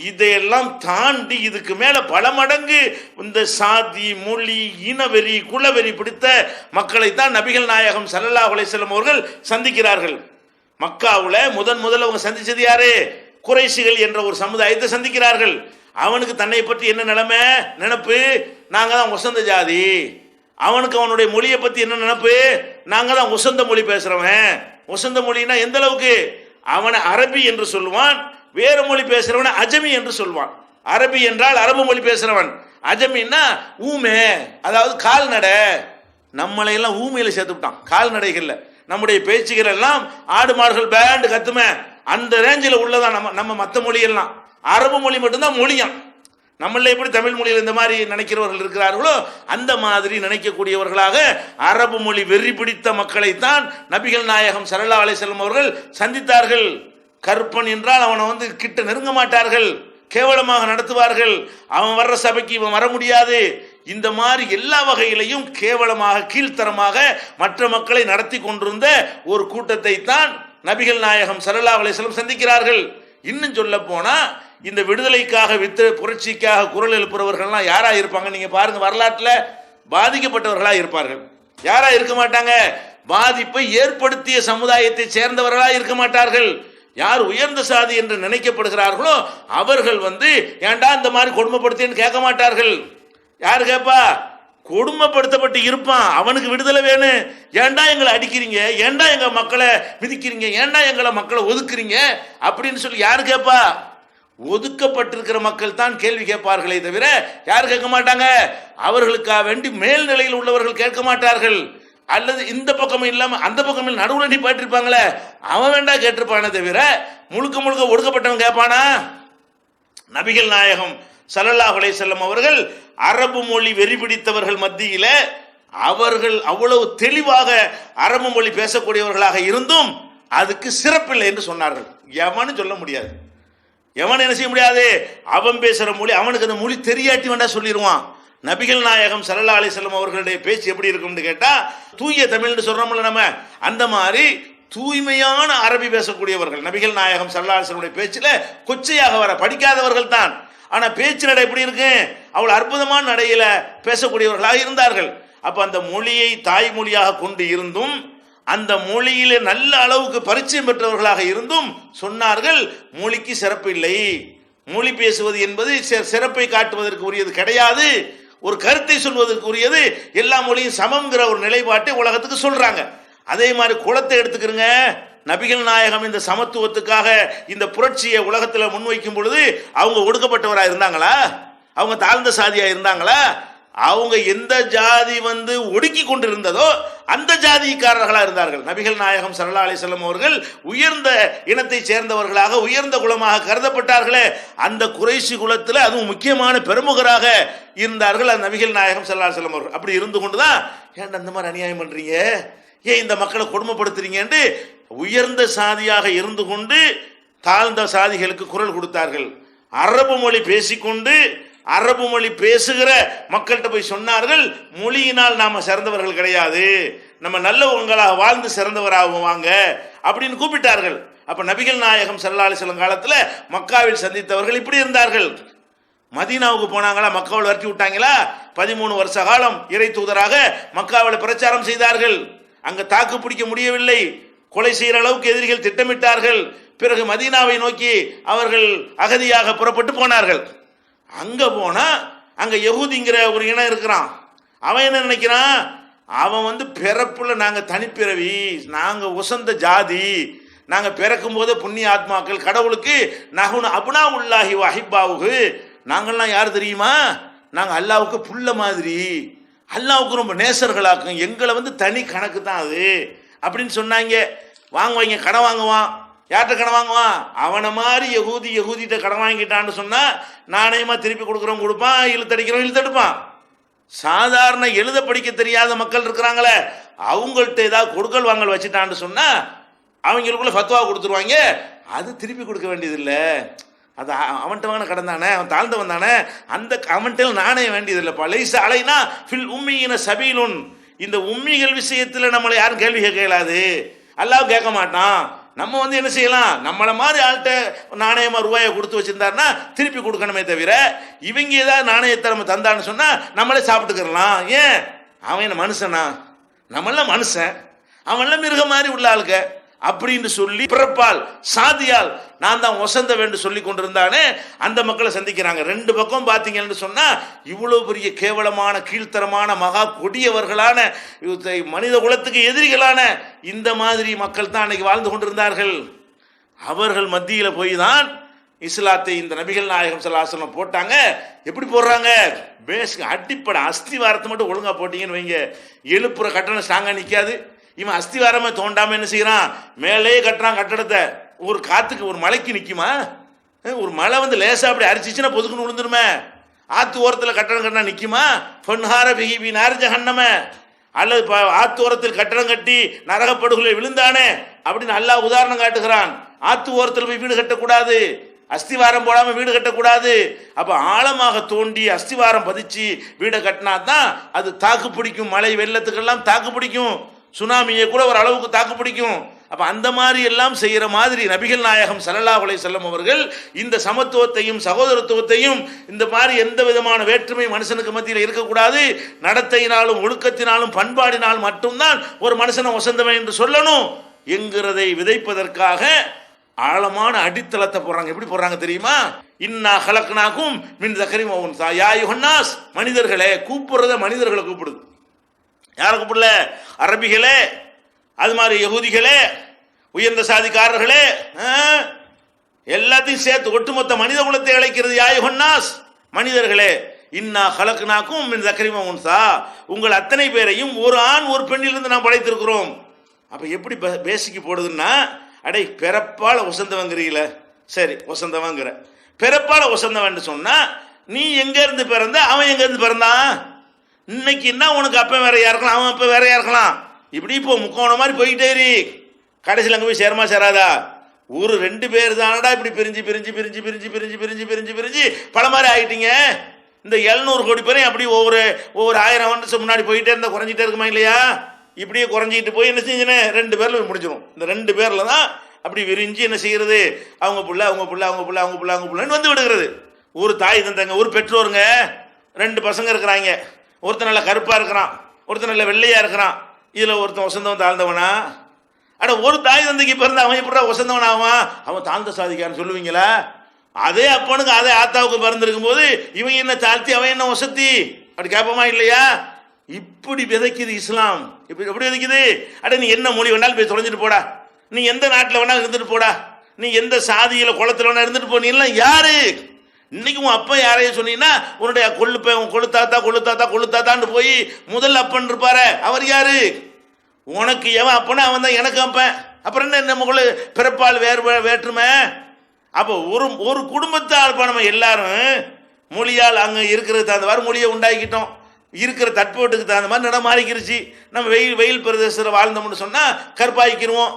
இதையெல்லாம் தாண்டி இதுக்கு மேல பல மடங்கு இந்த சாதி, மொழி, இனவெறி, குலவெறி பிடித்த மக்களை தான் நபிகள் நாயகம் ஸல்லல்லாஹு அலைஹி வஸல்லம் அவர்கள் சந்திக்கிறார்கள். மக்காவுல முதல்ல அவங்க சந்திச்சது யாரு? குறைஷிகள் என்ற ஒரு சமுதாயத்தை சந்திக்கிறார்கள். அவனுக்கு தன்னை பற்றி என்ன நினைப்பு? நாங்க தான் உசந்த ஜாதி. அவனுக்கு அவனுடைய மொழியை பத்தி என்ன நினைப்பு? நாங்க தான் உசந்த மொழி பேசுறவன். உசந்த மொழினா எந்த அளவுக்கு? அவனை அரபி என்று சொல்லுவான், வேற மொழி பேசுறவன் அஜமி என்று சொல்வான். அரபி என்றால் அரபு மொழி பேசுறவன், அஜமின்னா ஊமே, அதாவது கால்நடை. நம்மளை எல்லாம் ஊமையில சேர்த்துட்டான், கால்நடைகள்ல. நம்முடைய பேச்சுகள் எல்லாம் ஆடு மாடுகள் பேண்டு கத்துமே அந்த ரேஞ்சில் உள்ளதான். நம்ம மற்ற மொழியெல்லாம் அரபு மொழி மட்டும்தான் மொழியாம். நம்மள எப்படி தமிழ் மொழியில் இந்த மாதிரி நினைக்கிறவர்கள் இருக்கிறார்களோ அந்த மாதிரி நினைக்கக்கூடியவர்களாக அரபு மொழி வெறி பிடித்த மக்களைத்தான் நபிகள் நாயகம் ஸல்லல்லாஹு அலைஹி வஸல்லம் அவர்கள் சந்தித்தார்கள். கற்பன் என்றால் அவனை கிட்ட நெருங்க மாட்டார்கள், கேவலமாக நடத்துவார்கள். அவன் வர்ற சபைக்கு இவன் வர முடியாது. இந்த மாதிரி எல்லா வகையிலையும் கேவலமாக கீழ்த்தரமாக மற்ற மக்களை நடத்தி கொண்டிருந்த ஒரு கூட்டத்தை தான் நபிகள் நாயகம் ஸல்லல்லாஹு அலைஹி வஸல்லம் சந்திக்கிறார்கள். இன்னும் சொல்ல போனா இந்த விடுதலைக்காக புரட்சிக்காக குரல் எழுப்புறவர்கள்லாம் யாரா இருப்பாங்க? நீங்க பாருங்க, வரலாற்றில் பாதிக்கப்பட்டவர்களா இருப்பார்கள். யாரா இருக்க மாட்டாங்க? பாதிப்பை ஏற்படுத்திய சமுதாயத்தை சேர்ந்தவர்களா இருக்க மாட்டார்கள். யார் உயர்ந்த சாதி என்று நினைக்கப்படுகிறார்களோ அவர்கள் ஏன்டா இந்த மாதிரி கொடுமைப்படுத்தின்னு கேட்க மாட்டார்கள். யாரு கேட்பா? கொடுமைப்படுத்தப்பட்டு இருப்பான், அவனுக்கு விடுதலை வேணும். ஏன்டா எங்களை அடிக்கிறீங்க, ஏன்டா எங்க மக்களை மிதிக்கிறீங்க, ஏன்டா எங்களை மக்களை ஒதுக்குறீங்க அப்படின்னு சொல்லி யாரு கேட்பா? ஒதுக்கப்பட்டிருக்கிற மக்கள் தான் கேள்வி கேட்பார்களே தவிர யார் கேட்க மாட்டாங்க. அவர்களுக்காக வேண்டி மேல்நிலையில் உள்ளவர்கள் கேட்க மாட்டார்கள். அல்லது இந்த பக்கம் இல்லாம அந்த பக்கம் நடுவுல நீ பாட்டிருப்பாங்களே, அவன் வேண்டா கேட்டிருப்பானே தவிர முழுக்க முழுக்க ஒடுக்கப்பட்டவன் கேட்பானா? நபிகள் நாயகம் ஸல்லல்லாஹு அலைஹி வஸல்லம் அவர்கள் அரபு மொழி வெறி பிடித்தவர்கள் மத்தியில அவர்கள் அவ்வளவு தெளிவாக அரபு மொழி பேசக்கூடியவர்களாக இருந்தும் அதுக்கு சிறப்பில்லை என்று சொன்னார்கள். எவனு சொல்ல முடியாது, எவன் என்ன செய்ய முடியாது. அவன் பேசுற மொழி, அவனுக்கு அந்த மொழி தெரியாட்டி வேண்டா சொல்லிடுவான். நபிகள் நாயகம் ஸல்லல்லாஹு அலைஹி வஸல்லம் அவர்களுடைய பேச்சு எப்படி இருக்கும்னு கேட்டா, தூய தமிழ்னு சொல்றோம்ல நம்ம, அந்த மாதிரி தூய்மையான அரபி பேசக்கூடியவர்கள். நபிகள் நாயகம் ஸல்லல்லாஹு அலைஹி வஸல்லம் பேச்சில் கொச்சையாக வர படிக்காதவர்கள் தான். ஆனா பேச்சு நடை எப்படி இருக்கு? அவ்வளவு அற்புதமான நடையில பேசக்கூடியவர்களாக இருந்தார்கள். அப்ப அந்த மொழியை தாய்மொழியாக கொண்டு இருந்தும் அந்த மொழியிலே நல்ல அளவுக்கு பரிச்சயம் பெற்றவர்களாக இருந்தும் சொன்னார்கள், மொழிக்கு சிறப்பு இல்லை, மொழி பேசுவது என்பது சிறப்பை காட்டுவதற்கு உரியது கிடையாது, ஒரு கருத்தை சொல்வதற்கு உரியது, எல்லா மொழியும் சமம்ங்கிற ஒரு நிலைப்பாட்டை உலகத்துக்கு சொல்றாங்க. அதே மாதிரி குலத்தை எடுத்துக்கிறங்க. நபிகள் நாயகம் இந்த சமத்துவத்துக்காக இந்த புரட்சியை உலகத்தில் முன்வைக்கும் பொழுது அவங்க ஒடுக்கப்பட்டவராக இருந்தாங்களா? அவங்க தாழ்ந்த சாதியாக இருந்தாங்களா? அவங்க எந்த ஜாதி ஒடுக்கி கொண்டிருந்ததோ அந்த ஜாதிக்காரர்களாக இருந்தார்கள். நபிகள் நாயகம் ஸல்லல்லாஹு அலைஹி வஸல்லம் அவர்கள் உயர்ந்த இனத்தை சேர்ந்தவர்களாக உயர்ந்த குலமாக கருதப்பட்டார்களே, அந்த குறைஷி குலத்தில் அதுவும் முக்கியமான பெருமுகராக இருந்தார்கள் அந்த நபிகள் நாயகம் ஸல்லல்லாஹு அலைஹி வஸல்லம் அவர்கள். அப்படி இருந்து கொண்டுதான் ஏன்டா இந்த மாதிரி அநியாயம் பண்றீங்க, ஏன் இந்த மக்களை கொடுமைப்படுத்துறீங்க என்று உயர்ந்த சாதியாக இருந்து கொண்டு தாழ்ந்த சாதிகளுக்கு குரல் கொடுத்தார்கள். அரபு மொழி பேசிக்கொண்டு அரபு மொழி பேசுகிற மக்கள்கிட்ட போய் சொன்னார்கள், மொழியினால் நாம சிறந்தவர்கள் கிடையாது, நம்ம நல்லவங்களாக வாழ்ந்து சிறந்தவராகுவாங்க அப்படின்னு கூப்பிட்டார்கள். அப்ப நபிகள் நாயகம் ஸல்லல்லாஹு அலைஹி வஸல்லம் காலத்துல மக்காவில் சந்தித்தவர்கள் இப்படி இருந்தார்கள். மதீனாவுக்கு போனாங்களா? மக்காவில் விரட்டி விட்டாங்களா? 13 வருஷ காலம் இறை தூதராக மக்காவில் பிரச்சாரம் செய்தார்கள். அங்க தாக்கு பிடிக்க முடியவில்லை, கொலை செய்கிற அளவுக்கு எதிரிகள் திட்டமிட்டார்கள். பிறகு மதீனாவை நோக்கி அவர்கள் அகதியாக புறப்பட்டு போனார்கள். அங்க போனா அங்க யகூதிங்கிற ஒரு இனம் இருக்கிறான். அவன் என்ன நினைக்கிறான்? அவன் பிறப்புல நாங்க தனிப்பிறவி, நாங்க உசந்த ஜாதி, நாங்க பிறக்கும் போது புண்ணிய ஆத்மாக்கள், கடவுளுக்கு நகுன அபுனா உள்ளாஹி வஹிப்பாவுகு, நாங்கள்லாம் யார் தெரியுமா? நாங்க அல்லாவுக்கு புள்ள மாதிரி, அல்லாவுக்கு ரொம்ப நேசர்களாக்கும், எங்களை தனி கணக்கு தான் அது அப்படின்னு சொன்னாங்க. வாங்குவாங்க, கடன் வாங்குவான். யார்கிட்ட கடன் வாங்குவான்? அவனை மாதிரி யகூதிட்ட கடன் வாங்கிட்டான்னு சொன்னா நாணயமா திருப்பி கொடுக்குறவன் கொடுப்பான், இழுத்தடிக்கிறவன் இழுத்தெடுப்பான். சாதாரண எழுத படிக்க தெரியாத மக்கள் இருக்கிறாங்களே, அவங்கள்ட்ட ஏதாவது கொடுக்கல் வாங்கல் வச்சுட்டான்னு சொன்னா அவங்களுக்குள்ள ஃபத்வா கொடுத்துருவாங்க. அது திருப்பி கொடுக்க வேண்டியதில்லை, அது அவன்கிட்ட வாங்கின கடன் தானே, அவன் தாழ்ந்தவன் தானே, அந்த அவன்கிட்ட நாணயம் வேண்டியதில்லைப்பா. லைஸ அலைனா ஃபில் உம்மியின சபீலுன், இந்த உம்மிகள் விஷயத்தில் நம்மளை யாரும் கேள்வி கேட்க இயலாது, அல்லாஹ் கேட்க மாட்டான். நம்ம என்ன செய்யலாம்? நம்மளை மாதிரி ஆள்கிட்ட நாணயமா ரூபாயை கொடுத்து வச்சிருந்தாருன்னா திருப்பி கொடுக்கணுமே தவிர, இவங்க ஏதாவது நாணயத்தை நம்ம தந்தான்னு சொன்னா நம்மளே சாப்பிட்டுக்கலாம். ஏன்? அவன் என்ன மனுஷனா? நம்மளாம் மனுஷன், அவன்லாம் மிருகம் மாதிரி உள்ள ஆளுக்க அப்படின்னு சொல்லி பிறப்பால் சாதியால் நான் தான் வசந்த வேண்டும் சொல்லி கொண்டிருந்தானே அந்த மக்களை சந்திக்கிறாங்க. ரெண்டு பக்கம் பார்த்தீங்கன்னு சொன்னா இவ்வளவு பெரிய கேவலமான கீழ்த்தரமான மகா கொடியவர்களான மனித குலத்துக்கு எதிரிகளான இந்த மாதிரி மக்கள் தான் அன்னைக்கு வாழ்ந்து கொண்டிருந்தார்கள். அவர்கள் மத்தியில் போய் தான் இஸ்லாத்தை இந்த நபிகள் நாயகம் ஸல்லல்லாஹு அலைஹி வஸல்லம் போட்டாங்க. எப்படி போடுறாங்க? பேஸ்க்கு அடிப்படை அஸ்திவாரத்தை மட்டும் ஒழுங்கா போட்டீங்கன்னு வைங்க, எழுப்புற கட்டணம் ஸ்ட்ராங்கா நிற்காது. இவன் அஸ்திவாரமே தோண்டாம என்ன செய்யறான்? மேலேயே கட்டுறான் கட்டடத்தை. ஒரு காத்துக்கு ஒரு மலைக்கு நிற்குமா? ஒரு மலை லேசா அப்படி அரிச்சிச்சுன்னா பொதுக்குன்னு விழுந்துருமே. ஆத்து ஓரத்தில் கட்டடம் கட்டினா நிற்குமா? பொன்ஹார பிஹிபி நார்ஜஹன்னம, அல்லது ஆத்து ஓரத்தில் கட்டடம் கட்டி நரகப்படுகொலை விழுந்தானே அப்படின்னு அல்லாஹ் உதாரணம் காட்டுகிறான். ஆத்து ஓரத்தில் போய் வீடு கட்டக்கூடாது, அஸ்திவாரம் போடாம வீடு கட்டக்கூடாது. அப்ப ஆழமாக தோண்டி அஸ்திவாரம் பதிச்சு வீடை கட்டினா தான் அது தாக்கு பிடிக்கும். மழை வெள்ளத்துக்கெல்லாம் தாக்கு பிடிக்கும், சுனாமியை கூட ஒரு அளவுக்கு தாக்கு பிடிக்கும். அப்ப அந்த மாதிரி எல்லாம் செய்யற மாதிரி நபிகள் நாயகம் ஸல்லல்லாஹு அலைஹி வஸல்லம் அவர்கள் இந்த சமத்துவத்தையும் சகோதரத்துவத்தையும், இந்த மாதிரி எந்த விதமான வேற்றுமை மனுஷனுக்கு மத்தியில் இருக்கக்கூடாது, நடத்தையினாலும் ஒழுக்கத்தினாலும் பண்பாடினால் மட்டும்தான் ஒரு மனுஷனை வசந்தவன் என்று சொல்லணும் என்கிறதை விதைப்பதற்காக ஆழமான அடித்தளத்தை போடுறாங்க. எப்படி போடுறாங்க தெரியுமா? இன்னா ஹலக்னாக்கும் மின் தக்கரின் வ உன்ஸா யா அய்யுஹன்னாஸ், மனிதர்களே. கூப்பிடுறத மனிதர்களை கூப்பிடுது. யாரை கூப்பிடல? அரபிகளே, அது மாதிரி யகூதிகளே, உயர்ந்த சாதிக்காரர்களே, எல்லாத்தையும் சேர்த்து ஒட்டுமொத்த மனித குலத்தை அழைக்கிறது. யா அய்யுஹன்னாஸ், மனிதர்களே. இன்னா ஹலக்னாக்கும் மின் தக்கரின் வ உன்ஸா, உங்கள் அத்தனை பேரையும் ஒரு ஆண் ஒரு பெண்ணிலிருந்து நாம் படைத்திருக்கிறோம். அப்ப எப்படி பேசிக்கு போடுதுன்னா, அடே பிறப்பால வசந்தவங்கிறீங்கள, சரி வசந்தவங்கிற, பிறப்பால வசந்தவன் சொன்னா நீ எங்க இருந்து பிறந்த, அவன் எங்க இருந்து பிறந்தான், இன்னைக்கு என்ன உனக்கு அப்ப வேறையா இருக்கலாம், அவன் அப்ப வேறையா இருக்கலாம், இப்படி இப்போ முக்கோணம் மாதிரி போயிட்டே இரு, கடைசியில் அங்கே போய் சேரமா சேராதா? ஒரு 2 பேர் தானடா இப்படி பிரிஞ்சு பிரிஞ்சு பிரிஞ்சு பிரிஞ்சு பிரிஞ்சு பிரிஞ்சு பிரிஞ்சு பிரிஞ்சு பல மாதிரி ஆயிட்டீங்க. இந்த 700 கோடி பேரையும் அப்படி ஒவ்வொரு 1000 வருஷம் முன்னாடி போயிட்டே இருந்தா குறைஞ்சிட்டே இருக்குமா இல்லையா? இப்படியே குறைஞ்சிட்டு போய் என்ன செஞ்சுன்னு 2 பேர்ல முடிஞ்சிடும். இந்த 2 பேர்ல தான் அப்படி விரிஞ்சு என்ன செய்யறது, அவங்க புள்ள அவங்க புள்ள அவங்க புள்ள அவங்க புள்ள அவங்க புள்ளன்னு வந்து விடுகிறது. ஒரு தாய் தந்தாங்க, ஒரு பெற்றோருங்க, 2 பசங்க இருக்கிறாங்க. ஒருத்தன் நல்ல கருப்பா இருக்கிறான், ஒருத்தன் நல்ல வெள்ளையா இருக்கிறான். இதுல ஒருத்தன் வசந்தவன் தாழ்ந்தவனா? அட ஒரு தாய் தந்தைக்கு பிறந்த அவன் எப்படி வசந்தவன் ஆவான்? அவன் தாழ்ந்த சாதிக்கான்னு சொல்லுவீங்களா? அதே அப்பனுக்கு அதே ஆத்தாவுக்கு பிறந்திருக்கும் போது இவன் என்ன தாழ்த்தி அவன் என்ன வசதி அப்படி கேட்போமா இல்லையா? இப்படி விதைக்குது இஸ்லாம். இப்படி எப்படி விதைக்குது? அட நீ என்ன மொழி வேணாலும் போய் தொலைஞ்சிட்டு போடா, நீ எந்த நாட்டில் வேணாலும் இருந்துட்டு போடா, நீ எந்த சாதியில குளத்துல வேணா இருந்துட்டு போ, நீ எல்லாம் யாரு? இன்னைக்கு உன் அப்பா யாரையும் சொன்னீங்கன்னா உன்னுடைய கொழுத்தாத்தா கொழுத்தாத்தா கொழுத்தாத்தான்னு போய் முதல் அப்பன் இருப்பாரு, அவர் யாரு? உனக்கு எவன் அப்பனா அவன் தான் எனக்கு அப்பன். அப்புறம் என்ன நம்ம பிறப்பால் வேற்றுமை? அப்போ ஒரு குடும்பத்தால் நம்ம எல்லாரும் மொழியால் அங்கே இருக்கிறது தகுந்த மாதிரி மொழியை உண்டாக்கிட்டோம். இருக்கிற தட்பவட்டுக்கு தகுந்த மாதிரி நிறம் மாறிக்கிருச்சு. நம்ம வெயில் பிரதேசத்தில் வாழ்ந்தோம்னு சொன்னால் கற்பாய்க்கிடுவோம்.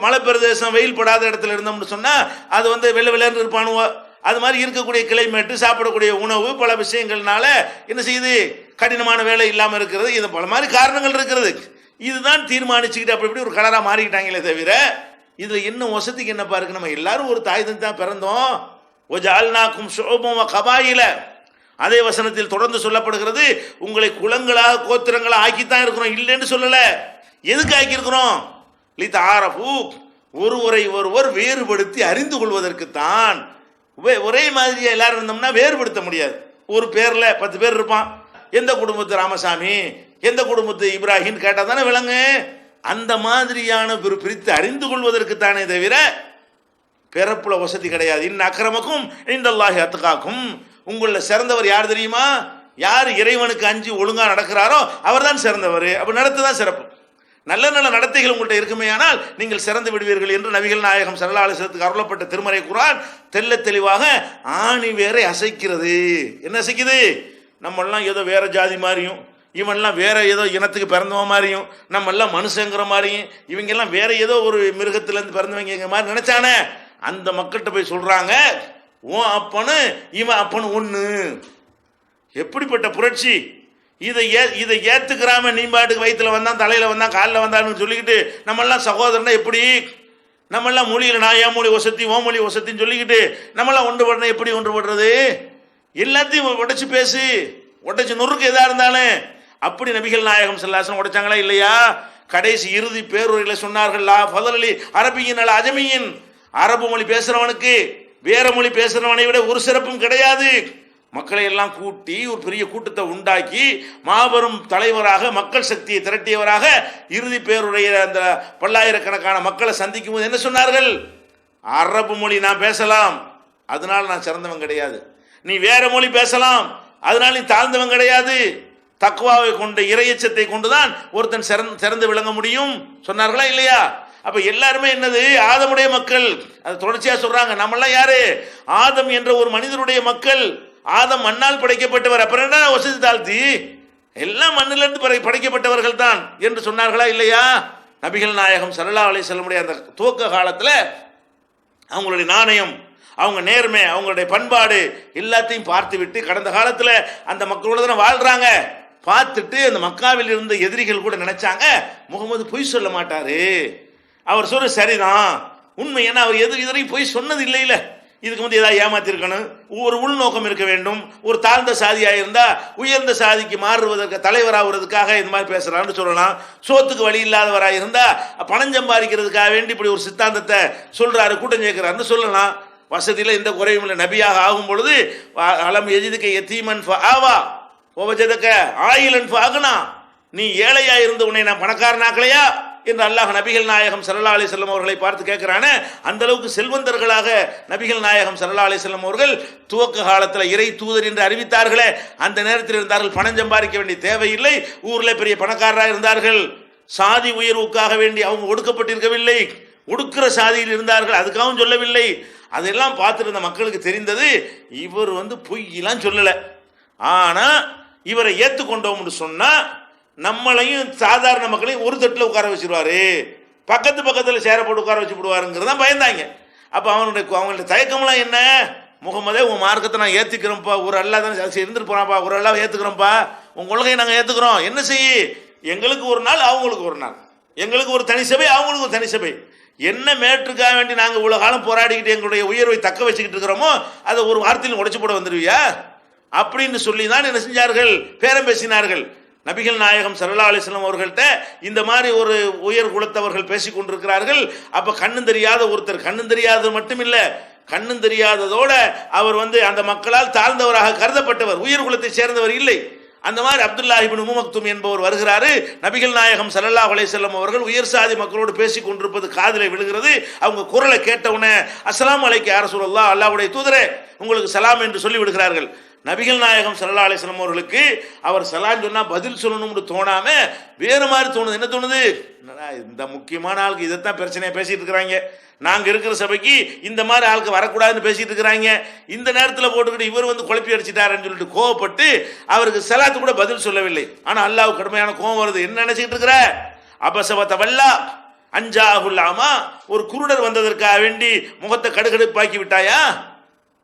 மலை பிரதேசம் வெயில் படாத இடத்துல இருந்தோம்னு சொன்னால் அது வெள்ளை வெள்ளைன்னு இருப்பானுவோம். அது மாதிரி இருக்கக்கூடிய கிளைமேட்டு, சாப்பிடக்கூடிய உணவு, பல விஷயங்கள்னால என்ன செய்யுது, கடினமான வேலை இல்லாமல் இருக்கிறது. இது பல மாதிரி காரணங்கள் இருக்கிறது. இதுதான் தீர்மானிச்சுக்கிட்டு அப்படி இப்படி ஒரு கலராக மாறிக்கிட்டாங்களே தவிர இதில் என்ன வசதிக்கு என்னப்பா இருக்கு? நம்ம எல்லாரும் ஒரு தாய் தந்தை தான் பிறந்தோம். ஒஜால்னாக்கும் ஷுஅபன் வ கபாயில, அதே வசனத்தில் தொடர்ந்து சொல்லப்படுகிறது, உங்களை குலங்களாக கோத்திரங்களாக ஆக்கித்தான் இருக்கிறோம், இல்லைன்னு சொல்லல. எதுக்கு ஆக்கியிருக்கிறோம்? லிதஆரஃபு, ஒருவரை ஒருவர் வேறுபடுத்தி அறிந்து கொள்வதற்குத்தான். ஒரே மாதிரியா எல்லாரும் இருந்தோம்னா வேறுபடுத்த முடியாது. ஒரு பேர்ல 10 பேர் இருப்பான். எந்த குடும்பத்து ராமசாமி, எந்த குடும்பத்து இப்ராஹிம் கேட்டா தானே விளங்கு. அந்த மாதிரியான பிரித்து அறிந்து கொள்வதற்குத்தானே தவிர பிறப்புல வசதி கிடையாது. இன் அக்ரமக்கும் இன்தல்லாஹி அத்காக்கும், உங்களில் சிறந்தவர் யார் தெரியுமா? யார் இறைவனுக்கு அஞ்சு ஒழுங்கா நடக்கிறாரோ அவர் தான் சிறந்தவர். அப்ப நடத்து தான் சிறப்பு. நல்ல நல்ல நடத்தைகள் உங்கள்கிட்ட இருக்குமே ஆனால் நீங்கள் சிறந்து விடுவீர்கள் என்று நபிகள் நாயகம் ஸல்லல்லாஹு அலைஹி வஸல்லத்துக்கு அருளப்பட்ட திருமறை குர்ஆன் தெல்ல தெளிவாக ஆணி வேரை அசைக்கிறது. என்ன அசைக்குது? நம்மெல்லாம் ஏதோ வேற ஜாதி மாதிரியும், இவன்லாம் வேற ஏதோ இனத்துக்கு பிறந்தவன் மாதிரியும், நம்ம எல்லாம் மனுஷங்கிற மாதிரியும், இவங்க எல்லாம் வேற ஏதோ ஒரு மிருகத்திலேருந்து பிறந்தவங்க மாதிரி நினைச்சானே, அந்த மக்கள்கிட்ட போய் சொல்றாங்க, உன் அப்பனு இவன் அப்பனு ஒண்ணு. எப்படிப்பட்ட புரட்சி! இதை ஏத்துக்கிறாம நீ பாட்டுக்கு வயிற்றுல வந்தான், தலையில வந்தான், காலில் வந்தான்னு சொல்லிக்கிட்டு நம்மெல்லாம் சகோதரனா எப்படி? நம்மெல்லாம் மொழியில் நான் என் மொழி வசதி ஓ மொழி வசத்தின்னு சொல்லிக்கிட்டு நம்மெல்லாம் ஒன்றுபடுறோம். எப்படி ஒன்றுபடுறது? எல்லாத்தையும் உடைச்சு பேசு, உடைச்சு நொறுக்கு எதா இருந்தாலும். அப்படி நபிகள் நாயகம் ஸல்லல்லாஹு அலைஹி வஸல்லம் உடைச்சாங்களா இல்லையா? கடைசி இறுதி பேருரையில சொன்னார்கள், லா ஃபதலி அரபியின் அல அஜமியின், அரபு மொழி பேசுறவனுக்கு வேற மொழி பேசுறவனை விட ஒரு சிறப்பும் கிடையாது. மக்களை எல்லாம் கூட்டி ஒரு பெரிய கூட்டத்தை உண்டாக்கி மாபெரும் தலைவராக மக்கள் சக்தியை திரட்டியவராக இறுதி பேருடைய அந்த பல்லாயிரக்கணக்கான மக்களை சந்திக்கும் போது என்ன சொன்னார்கள்? அரபு மொழி நான் பேசலாம், அதனால நான் சிறந்தவன் கிடையாது. நீ வேற மொழி பேசலாம், அதனால நீ தாழ்ந்தவன் கிடையாது. தக்வாவை கொண்டு, இறையச்சத்தை கொண்டுதான் ஒருத்தன் சிறந்து விளங்க முடியும் சொன்னார்களா இல்லையா? அப்ப எல்லாருமே என்னது? ஆதமுடைய மக்கள். அது தொடர்ச்சியா சொல்றாங்க. நம்மெல்லாம் யாரு? ஆதம் என்ற ஒரு மனிதருடைய மக்கள். ஆதம் மண்ணால் படைக்கப்பட்டவர். அப்புறம் என்ன வசதி தாழ்த்தி? எல்லாம் மண்ணிலிருந்து படைக்கப்பட்டவர்கள் தான் என்று சொன்னார்களா இல்லையா? நபிகள் நாயகம் ஸல்லல்லாஹு அலைஹி வஸல்லம் அந்த துவக்க காலத்தில் அவங்களுடைய நாணயம், அவங்க நேர்மை, அவங்களுடைய பண்பாடு எல்லாத்தையும் பார்த்து விட்டு கடந்த காலத்தில் அந்த மக்களோட தானே வாழ்றாங்க. பார்த்துட்டு அந்த மக்காவில் இருந்த எதிரிகள் கூட நினைச்சாங்க, முகமது பொய் சொல்ல மாட்டாரு, அவர் சொல்ற சரிதான் உண்மை. ஏன்னா அவர் இதுவரையும் போய் சொன்னது இல்லையில. இதுக்கு வந்து ஏதாவது ஏமாத்திருக்கணும், ஒரு உள்நோக்கம் இருக்க வேண்டும். ஒரு தாழ்ந்த சாதியாக இருந்தால் உயர்ந்த சாதிக்கு மாறுவதற்கு தலைவராகிறதுக்காக இந்த மாதிரி பேசுகிறான்னு சொல்லலாம். சோத்துக்கு வழி இல்லாதவராக இருந்தால் பணம் சம்பாதிக்கிறதுக்காக வேண்டி இப்படி ஒரு சித்தாந்தத்தை சொல்கிறாரு, கூட்டம் சேர்க்கிறாருன்னு சொல்லலாம். வசதியில் எந்த குறையும் இல்லை. நபியாக ஆகும் பொழுது அலம் எஜிதுக்க யதீமன் ஃபஆவா வவஜதக ஆயிலன் ஃபஅக்னா, நீ ஏழையா இருந்து உன்னை நான் பணக்காரனாக்கலையா என்று அல்லாஹ் நபிகள் நாயகம் ஸல்லல்லாஹு அலைஹி வஸல்லம் அவர்களை பார்த்து கேட்கிறானே. அந்த அளவுக்கு செல்வந்தர்களாக நபிகள் நாயகம் ஸல்லல்லாஹு அலைஹி வஸல்லம் அவர்கள் துவக்க காலத்தில் இறை தூதர் என்று அறிவித்தார்களே, அந்த நேரத்தில் இருந்தார்கள். பணம் சம்பாதிக்க வேண்டிய தேவையில்லை, ஊரில் பெரிய பணக்காரராக இருந்தார்கள். சாதி உயர்வுக்காக வேண்டி அவங்க ஒடுக்கப்பட்டிருக்கவில்லை, ஒடுக்கிற சாதியில் இருந்தார்கள், அதுக்காகவும் சொல்லவில்லை. அதெல்லாம் பார்த்துருந்த மக்களுக்கு தெரிந்தது இவர் வந்து பொய்யெல்லாம் சொல்லலை. ஆனால் இவரை ஏற்றுக்கொண்டோம்னு சொன்னால் நம்மளையும் சாதாரண மக்களையும் ஒரு தட்டில் உட்கார வச்சிருவாரு, பக்கத்தில் சேர போட்டு உட்கார வச்சு விடுவாருங்கிறதான் பயந்தாங்க. அப்போ அவங்களுடைய தயக்கம்லாம் என்ன? முகமதே உன் மார்க்கத்தை நான் ஏற்றுக்கிறோம்ப்பா, ஒரு அல்லா தானே இருந்துட்டு போனாப்பா, ஒரு அல்லா ஏற்றுக்கிறோம்ப்பா, உங்கள் கொள்கையை நாங்கள் ஏற்றுக்கிறோம், என்ன செய்ய, எங்களுக்கு ஒரு நாள் அவங்களுக்கு ஒரு நாள், எங்களுக்கு ஒரு தனி சபை அவங்களுக்கு ஒரு தனி சபை, என்ன மேட்டுக்காக வேண்டி நாங்கள் இவ்வளோ காலம் போராடிக்கிட்டு எங்களுடைய உயர்வை தக்க வச்சுக்கிட்டு இருக்கிறோமோ அதை ஒரு வார்த்தையில் உடைச்சு போட வந்துடுவியா அப்படின்னு சொல்லி தான் என்ன செஞ்சார்கள், பேரம் பேசினார்கள். நபிகள் நாயகம் ஸல்லல்லாஹு அலைஹி வஸல்லம் அவர்கள்ட்ட இந்த மாதிரி ஒரு உயர் குலத்தவர்கள் பேசி கொண்டிருக்கிறார்கள். அப்போ கண்ணும் தெரியாத ஒருத்தர், கண்ணும் தெரியாதது மட்டும் இல்லை, கண்ணும் தெரியாததோட அவர் வந்து அந்த மக்களால் தாழ்ந்தவராக கருதப்பட்டவர், உயர் குலத்தை சேர்ந்தவர் இல்லை. அந்த மாதிரி அப்துல்லாஹ் இப்னு உம்மு மக்தும் என்பவர் வருகிறாரு. நபிகள் நாயகம் ஸல்லல்லாஹு அலைஹி வஸல்லம் அவர்கள் உயர் சாதி மக்களோடு பேசி கொண்டிருப்பது காதிலே விழுகிறது. அவங்க குரலை கேட்டவுடனே அஸ்ஸலாமு அலைக்கும் யா ரசூலல்லாஹ், அல்லாஹ்வுடைய தூதரே உங்களுக்கு சலாம் என்று சொல்லி விடுகிறார்கள். நபிகள் நாயகம் ஸல்லல்லாஹு அலைஹி வஸல்லம் அவர்களுக்கு அவர் சலாம் சொன்னா பதில் சொல்லணும்னு தோணாம வேறு மாதிரி தோணுது. என்ன தோணுது, இந்த முக்கியமான ஆளுக்கு இதைத்தான் பிரச்சனையை பேசிட்டு இருக்கிறாங்க, நாங்க இருக்கிற சபைக்கு இந்த மாதிரி ஆளுக்கு வரக்கூடாதுன்னு பேசிட்டு இருக்கிறாங்க, இந்த நேரத்தில் போட்டுக்கிட்டு இவர் வந்து குழப்பி அடிச்சிட்டாருன்னு சொல்லிட்டு கோவப்பட்டு அவருக்கு சலாத்து கூட பதில் சொல்லவில்லை. ஆனா அல்லாஹ் கடுமையான கோவம் வருது. என்ன நினைச்சிட்டு இருக்கிற, அபசவத வல்லா அஞ்சாகுல்லாமா, ஒரு குருடர் வந்ததற்காக வேண்டி முகத்தை கடுகடுப்பாக்கி விட்டாயா,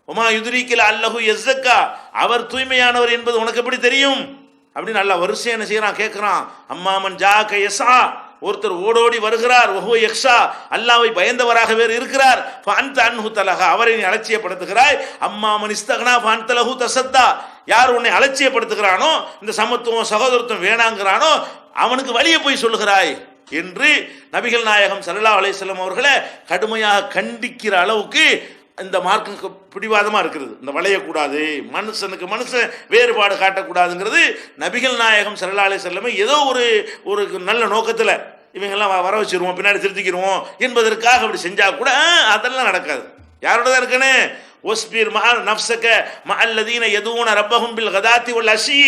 உமா யுதுரிக்கல அல்லஹு யஸ்ஸக்கா, அவர் தூய்மையானவர் என்பது உனக்கு எப்படி தெரியும் அப்படின்னு அல்லாஹ் வரிசை என்ன செய்யறான், கேட்கிறான். அம்மாமன் ஜாக யஸா, ஒருத்தர் ஓடோடி வருகிறார், வஹுவ யக்ஷா, அல்லாஹ்வை பயந்தவராக வேறு இருக்கிறார், ஃபஅன்த அன்ஹு தலஹா, அவரை நீ அலட்சியப்படுத்துகிறாய். அம்மாமன் இஸ்தக்னா ஃபஅன்த லஹு தஸத்தா, யார் உன்னை அலட்சியப்படுத்துகிறானோ, இந்த சமத்துவம் சகோதரத்துவம் வேணாங்கிறானோ அவனுக்கு வழியை போய் சொல்லுகிறாய் என்று நபிகள் நாயகம் ஸல்லல்லாஹு அலைஹி வஸல்லம் அவர்களை கடுமையாக கண்டிக்கிற அளவுக்கு இந்த மார்க்கு பிடிவாதமாக இருக்கிறது. இந்த வளையக்கூடாது, மனுஷனுக்கு மனுஷன் வேறுபாடு காட்டக்கூடாதுங்கிறது நபிகள் நாயகம் ஸல்லல்லாஹு அலைஹி வஸல்லம் ஏதோ ஒரு நல்ல நோக்கத்தில் இவங்கெல்லாம் வர வச்சிருவோம், பின்னாடி திருத்திக்கிடுவோம் என்பதற்காக அப்படி செஞ்சால் கூட அதெல்லாம் நடக்காது. யாரோட தான் இருக்குன்னு ஒஸ்பீர் மா நஃப்ஸக மஅல்லதீன யதுஊன ரப்பஹும் பில் கதாத்தி வல் அஷி,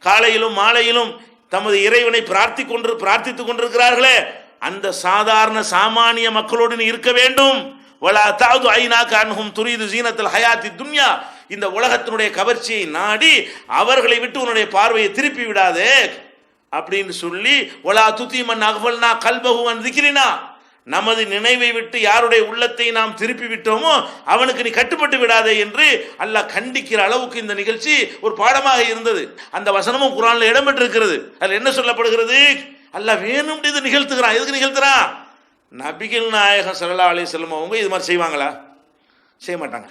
காலையிலும் மாலையிலும் தமது இறைவனை பிரார்த்தித்து கொண்டிருக்கிறார்களே, அந்த சாதாரண சாமானிய மக்களோடு நீ இருக்க வேண்டும். வலா தஅது ஐனாக அன்ஹும் துரீது ஸீனத்தல் ஹயாத்தி துன்யா, இந்த உலகத்தினுடைய கவர்ச்சியை நாடி அவர்களை விட்டு உன்னுடைய பார்வையை திருப்பி விடாதே அப்படின்னு சொல்லி, வலா துதீமன் அக்ஃபல்னா கல்பஹு அன் ஸிக்ரினா, நமது நினைவை விட்டு யாருடைய உள்ளத்தை நாம் திருப்பி விட்டோமோ அவனுக்கு நீ கட்டுப்பட்டு விடாதே என்று அல்லாஹ் கண்டிக்கிற அளவுக்கு இந்த நிகழ்ச்சி ஒரு பாடமாக இருந்தது. அந்த வசனமும் குர்ஆன்ல இடம்பெற்றிருக்கிறது. அதில் என்ன சொல்லப்படுகிறது, அல்லாஹ் வேணும்னு இது நிகழ்த்துகிறான். எதுக்கு நிகழ்த்துறான், நபிகள் நாயகம் ஸல்லல்லாஹு அலைஹி வஸல்லம் அவங்க இது மாதிரி செய்வாங்களா, செய்ய மாட்டாங்க.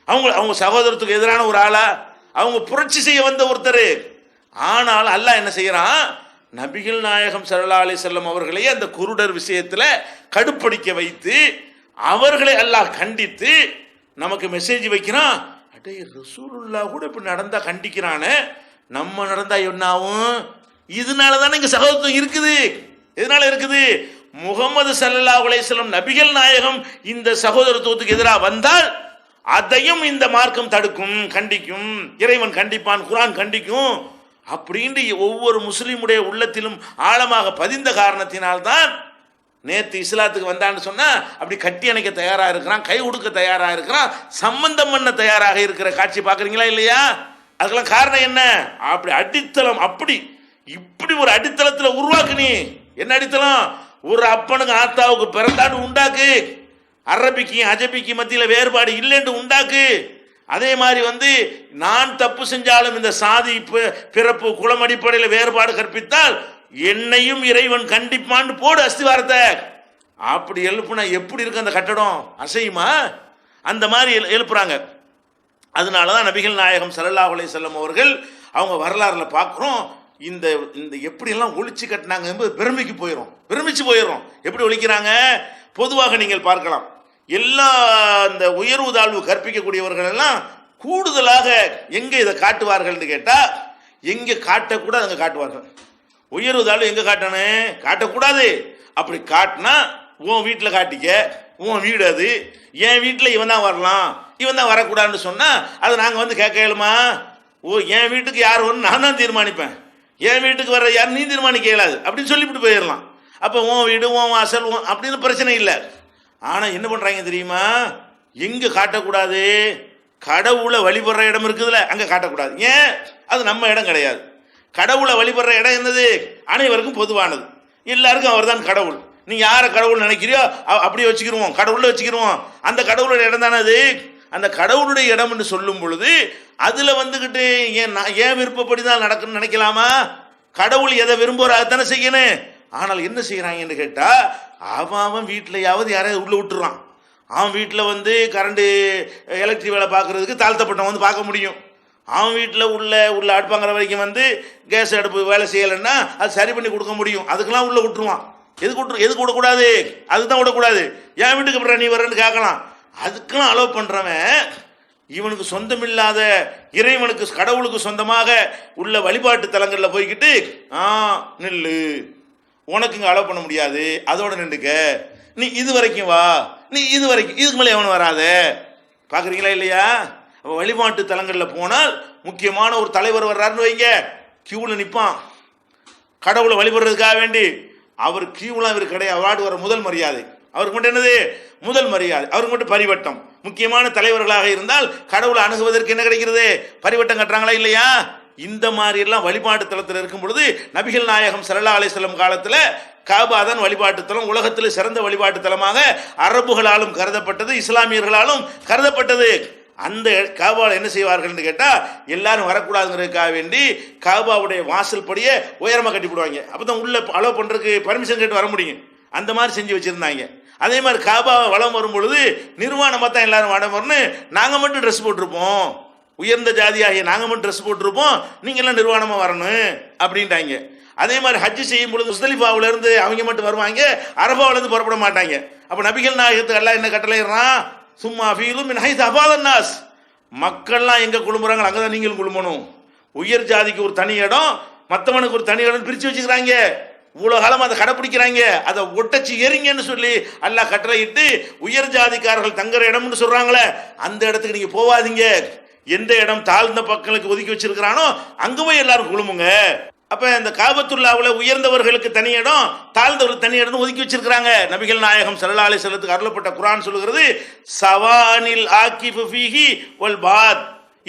அவங்க சகோதரத்துக்கு எதிரான ஒரு ஆளா, அவங்க புரட்சி செய்ய வந்த ஒருத்தர். ஆனால் அல்லாஹ் என்ன செய்யறான், நபிகள் நாயகம் ஸல்லல்லாஹு அலைஹி வஸல்லம் அவர்களே அந்த குருடர் விஷயத்தில் கடுப்படிக்க வைத்து அவர்களை அல்லாஹ் கண்டித்து நமக்கு மெசேஜ் வைக்கிறான். அடே ரசூலுல்லாஹ் கூட இப்படி நடந்தா கண்டிக்கிறானே, நம்ம நடந்தா என்ன ஆகும். இதனால தானே இங்க சகோதரத்துவம் இருக்குது. எதனால இருக்குது, முகமது ஸல்லல்லாஹு அலைஹி வஸல்லம் நபிகள் நாயகம் இந்த சகோதரத்துவத்துக்கு எதிராக வந்தால் அதையும் இந்த மார்க்கம் தடுக்கும், கண்டிக்கும், இறைவன் கண்டிப்பான், குர்ஆன் கண்டிக்கும் அப்படின்னு ஒவ்வொரு முஸ்லீமுடைய உள்ளத்திலும் ஆழமாக பதிந்த காரணத்தினால்தான் நேற்று இஸ்லாத்துக்கு வந்தான்னு சொன்னா அப்படி கட்டி அணைக்க தயாராக இருக்கிறான், கை கொடுக்க தயாராக இருக்கிறான், சம்பந்தம் பண்ண தயாராக இருக்கிற காட்சி பார்க்குறீங்களா இல்லையா. அதுக்கெல்லாம் காரணம் என்ன, அப்படி அடித்தளம், அப்படி இப்படி ஒரு அடித்தளத்தில் உருவாக்குனி. என்ன அடித்தளம், ஒரு அப்பனுக்கு ஆத்தாவுக்கு பிறந்தாண்டு உண்டாக்கு, அரபிக்கும் அஜபிக்கு மத்தியில் வேறுபாடு இல்லைன்னு உண்டாக்கு. அதே மாதிரி நான் தப்பு செஞ்சாலும் இந்த சாதி பிறப்பு குலம் அடிப்படையில் வேறுபாடு கற்பித்தால் என்னையும் இறைவன் கண்டிப்பான்னு போடு அஸ்திவாரத்தை. அப்படி எழுப்புனா எப்படி இருக்கு அந்த கட்டடம், அசையுமா? அந்த மாதிரி எழுப்புறாங்க. அதனால தான் நபிகள் நாயகம் ஸல்லல்லாஹு அலைஹி வஸல்லம் அவர்கள் அவங்க வரலாறுல பார்க்குறோம், இந்த இந்த எப்படியெல்லாம் ஒழிச்சு கட்டினாங்க என்பது பிரமிச்சு போயிடும். எப்படி ஒழிக்கிறாங்க? பொதுவாக நீங்கள் பார்க்கலாம், எல்லா இந்த உயர்வு தாழ்வு கற்பிக்கக்கூடியவர்கள் எல்லாம் கூடுதலாக எங்கே இதை காட்டுவார்கள்னு கேட்டால், எங்கே காட்டக்கூடாது அங்கே காட்டுவார்கள். உயர்வு தாழ்வு எங்கே காட்டணும்? காட்டக்கூடாது. அப்படி காட்டினா உன் வீட்டில் காட்டிக்க, உன் வீடு அது, என் வீட்டில் இவன் தான் வரலாம், இவன் தான் வரக்கூடாதுன்னு சொன்னால் அதை நாங்கள் வந்து கேட்க இயலுமா? என் வீட்டுக்கு யார் வரணும் நான் தான் தீர்மானிப்பேன், என் வீட்டுக்கு வர யார் நீ தீர்மானிக்க இயலாது அப்படின்னு சொல்லிவிட்டு போயிடலாம். அப்போ உன் வீடு உன் வாசல் அப்படின்னு பிரச்சனை இல்லை. ஆனால் என்ன பண்ணுறாங்க தெரியுமா? எங்கே காட்டக்கூடாது? கடவுளை வழிபடுற இடம் இருக்குதுல்ல, அங்கே காட்டக்கூடாது. ஏன்? அது நம்ம இடம் கிடையாது. கடவுளை வழிபடுற இடம் என்னது? அனைவருக்கும் பொதுவானது, எல்லாருக்கும் அவர் தான் கடவுள். நீ யாரை கடவுள் நினைக்கிறியோ அப்படியே வச்சுக்கிடுவோம், கடவுளை வச்சுக்கிடுவோம். அந்த கடவுளுடைய இடம் தானே அது. அந்த கடவுளுடைய இடம் என்று சொல்லும் பொழுது அதில் வந்துக்கிட்டு ஏன் விருப்பப்படி தான் நடக்கணும்னு நினைக்கலாமா? கடவுள் எதை விரும்புகிற அதைத்தானே செய்யணும். ஆனால் என்ன செய்கிறாங்கன்னு கேட்டால், அவன் வீட்டிலையாவது யாரையாவது உள்ளே விட்டுறான். அவன் வீட்டில் வந்து கரண்டு எலக்ட்ரிக் வேலை பார்க்குறதுக்கு தாழ்த்தப்பட்டவன் வந்து பார்க்க முடியும். அவன் வீட்டில் உள்ள அடுப்பாங்கிற வரைக்கும் வந்து கேஸ் அடுப்பு வேலை செய்யலைன்னா அது சரி பண்ணி கொடுக்க முடியும். அதுக்கெல்லாம் உள்ளே விட்டுருவான். எதுக்கு விடக்கூடாது? அதுதான் விடக்கூடாது. என் வீட்டுக்கு அப்புறம் நீ வரேன்னு கேட்கலாம். அதுக்கெல்லாம் அலோவ் பண்ணுறவன் இவனுக்கு சொந்தமில்லாத இறைவனுக்கு கடவுளுக்கு சொந்தமாக உள்ள வழிபாட்டு தலங்களில் போய்கிட்டு நில்லு, உனக்கு இங்கே அலோவ் பண்ண முடியாது, அதோட நின்றுக்க, நீ இது வரைக்கும் வா, நீ இது வரைக்கும், இதுக்கு மேலே எவனும் வராத. பார்க்குறீங்களா இல்லையா? வழிபாட்டு தலங்களில் போனால் முக்கியமான ஒரு தலைவர் வர்றாருன்னு வைங்க, கியூவில் நிற்பான் கடவுளை வழிபடுறதுக்காக வேண்டி. அவர் கியூலாம் இவர் கிடையாது, அவார்டு வர முதல் மரியாதை அவருக்கு மட்டும் என்னது? முதல் மரியாதை அவருக்கு மட்டும் பரிவட்டம். முக்கியமான தலைவர்களாக இருந்தால் கடவுளை அணுகுவதற்கு என்ன கிடைக்கிறது? பரிவட்டம் கட்டுறாங்களா இல்லையா? இந்த மாதிரி எல்லாம் வழிபாட்டு தலத்தில் இருக்கும் பொழுது நபிகள் நாயகம் ஸல்லல்லாஹு அலைஹி வஸல்லம் காலத்தில் காபா தான் வழிபாட்டு தலம், உலகத்தில் சிறந்த வழிபாட்டு தலமாக அரபுகளாலும் கருதப்பட்டது, இஸ்லாமியர்களாலும் கருதப்பட்டது. அந்த காபாவில் என்ன செய்வார்கள்னு கேட்டால், எல்லாரும் வரக்கூடாதுங்கிறதுக்காக வேண்டி காபாவுடைய வாசல் படியே உயரமாக கட்டி போடுவாங்க. அப்போ தான் உள்ள அலோவ் பண்ணுறதுக்கு பர்மிஷன் கேட்டு வர முடியும். அந்த மாதிரி செஞ்சு வச்சுருந்தாங்க. அதே மாதிரி காபாவை வளம் வரும் பொழுது நிர்வாணமாக தான் எல்லாரும் வளம் வரணும், நாங்கள் மட்டும் ட்ரெஸ் போட்டிருப்போம், உயர்ந்த ஜாதியாகிய நாங்கள் மட்டும் ட்ரெஸ் போட்டிருப்போம், நீங்கள் எல்லாம் நிர்வாணமாக வரணும் அப்படின்ட்டாங்க. அதே மாதிரி ஹஜ்ஜு செய்யும் பொழுது முஸ்தலிஃபாவிலேருந்து அவங்க மட்டும் வருவாங்க, அரபாவிலேருந்து புறப்பட மாட்டாங்க. அப்போ நபிகள் நாயகத்துக்கு எல்லாம் என்ன கட்டளைறான்? சும்மா ஃபீலும் மின் ஹைஸ் அஃபாதன் நாஸ், மக்கள்லாம் எங்கே குழும்புறாங்க அங்கே தான் நீங்களும் குழும்பணும். உயர் ஜாதிக்கு ஒரு தனி இடம், மற்றவனுக்கு ஒரு தனி இடம் பிரித்து வச்சுக்கிறாங்க. இவ்வளோ காலம் அதை கடைப்பிடிக்கிறாங்க. அதை ஒட்டச்சி எறிங்கன்னு சொல்லி அல்லாஹ் கட்டளையிட்டு உயர் ஜாதிக்காரர்கள் தங்குற இடம்னு சொல்கிறாங்களே, அந்த இடத்துக்கு நீங்கள் போவாதீங்க. எந்த இடம் தாழ்ந்த மக்களுக்கு ஒதுக்கி வச்சிருக்கிறானோ அங்கே போய் எல்லாரும் குழுமுங்க. அப்போ இந்த காபத்துல்லாவில் உயர்ந்தவர்களுக்கு தனி இடம், தாழ்ந்தவர்களுக்கு தனி இடம் ஒதுக்கி வச்சிருக்கிறாங்க. நபிகள் நாயகம் ஸல்லல்லாஹு அலைஹி வஸல்லத்துக்கு அருளப்பட்ட குர்ஆன் சொல்லுகிறது, சவானில் ஆகிஃபு ஃபீஹி வல் பாத்.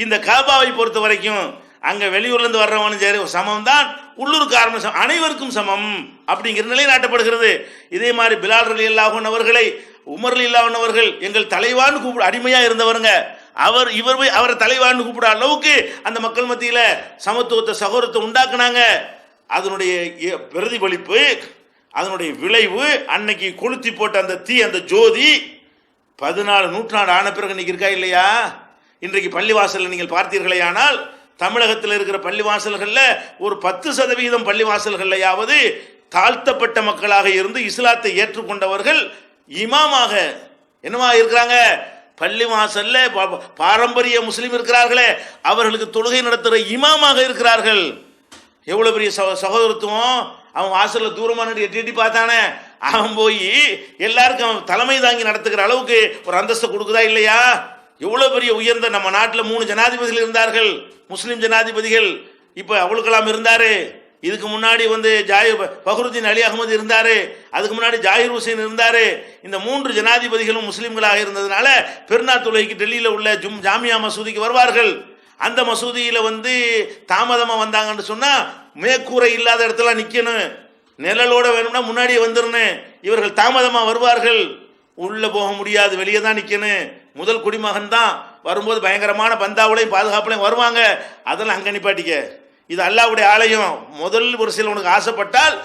இந்த காபாவை பொறுத்த வரைக்கும் அங்கே வெளியூர்லேருந்து வர்றவனும் சரி சமம் தான், உள்ளூர்காரனும் அனைவருக்கும் சமம் அப்படிங்கிற நிலை நாட்டப்படுகிறது. இதே மாதிரி பிலால் ரலியல்லாஹு அன்ஹு அவர்களை உமர் ரலியல்லாஹு அன்ஹு அவர்கள் எங்கள் தலைவான்னு கூப்பிட அடிமையாக இருந்தவருங்க. இவர் போய் அவரை தலைவான்னு கூப்பிட அளவுக்கு அந்த மக்கள் மத்தியில் சமத்துவத்தை சகோதரத்தை உண்டாக்குனாங்க. அதனுடைய பிரதிபலிப்பு, அதனுடைய விளைவு அன்னைக்கு கொளுத்தி போட்ட அந்த தீ, அந்த ஜோதி 14 நூற்றாண்டு ஆன பிறகு இன்னைக்கு இருக்கா இல்லையா? இன்றைக்கு பள்ளிவாசலில் நீங்கள் பார்த்தீர்களே ஆனால் தமிழகத்தில் இருக்கிற பள்ளிவாசல்களில் ஒரு 10% பள்ளிவாசல்களையாவது தாழ்த்தப்பட்ட மக்களாக இருந்து இஸ்லாத்தை ஏற்றுக்கொண்டவர்கள் இமாமாக என்னவா இருக்கிறாங்க? பள்ளிவாசல்ல பாரம்பரிய முஸ்லீம் இருக்கிறார்களே, அவர்களுக்கு தொழுகை நடத்துகிற இமாமாக இருக்கிறார்கள். எவ்வளோ பெரிய சகோதரத்துவம்! அவன் வாசலில் தூரமாக நின்று எட்டி எட்டி பார்த்தானே, அவன் போய் எல்லாருக்கும் அவன் தலைமை தாங்கி நடத்துகிற அளவுக்கு ஒரு அந்தஸ்தை கொடுக்குதா இல்லையா? எவ்வளோ பெரிய உயர்ந்த, நம்ம நாட்டில் 3 ஜனாதிபதிகள் இருந்தார்கள், முஸ்லீம் ஜனாதிபதிகள். இப்போ அபுல் கலாம் இருந்தார், இதுக்கு முன்னாடி ஃபஹ்ருதீன் அலி அகமது இருந்தார், அதுக்கு முன்னாடி ஜாகிர் ஹுசைன் இருந்தார். இந்த 3 ஜனாதிபதிகளும் முஸ்லீம்களாக இருந்ததுனால பெருநாள் தொழுகைக்கு டெல்லியில் உள்ள ஜாமியா மசூதிக்கு வருவார்கள். அந்த மசூதியில் தாமதமாக வந்தாங்கன்னு சொன்னால் மேற்கூரை இல்லாத இடத்துல நிற்கணும், நிழலோட வேணும்னா முன்னாடியே வந்துடணும். இவர்கள் தாமதமாக வருவார்கள், உள்ளே போக முடியாது, வெளியே தான் நிற்கணும். முதல் குடிமகன் தான் வரும்போது பயங்கரமான பந்தாவுலையும் பாதுகாப்புலையும் வருவாங்க. அதெல்லாம் அங்கே நிப்பாட்டிக்க, இது அல்லாஹ்வுடைய ஆலயம். முதல் ஒரு சில உனக்கு ஆசைப்பட்டால்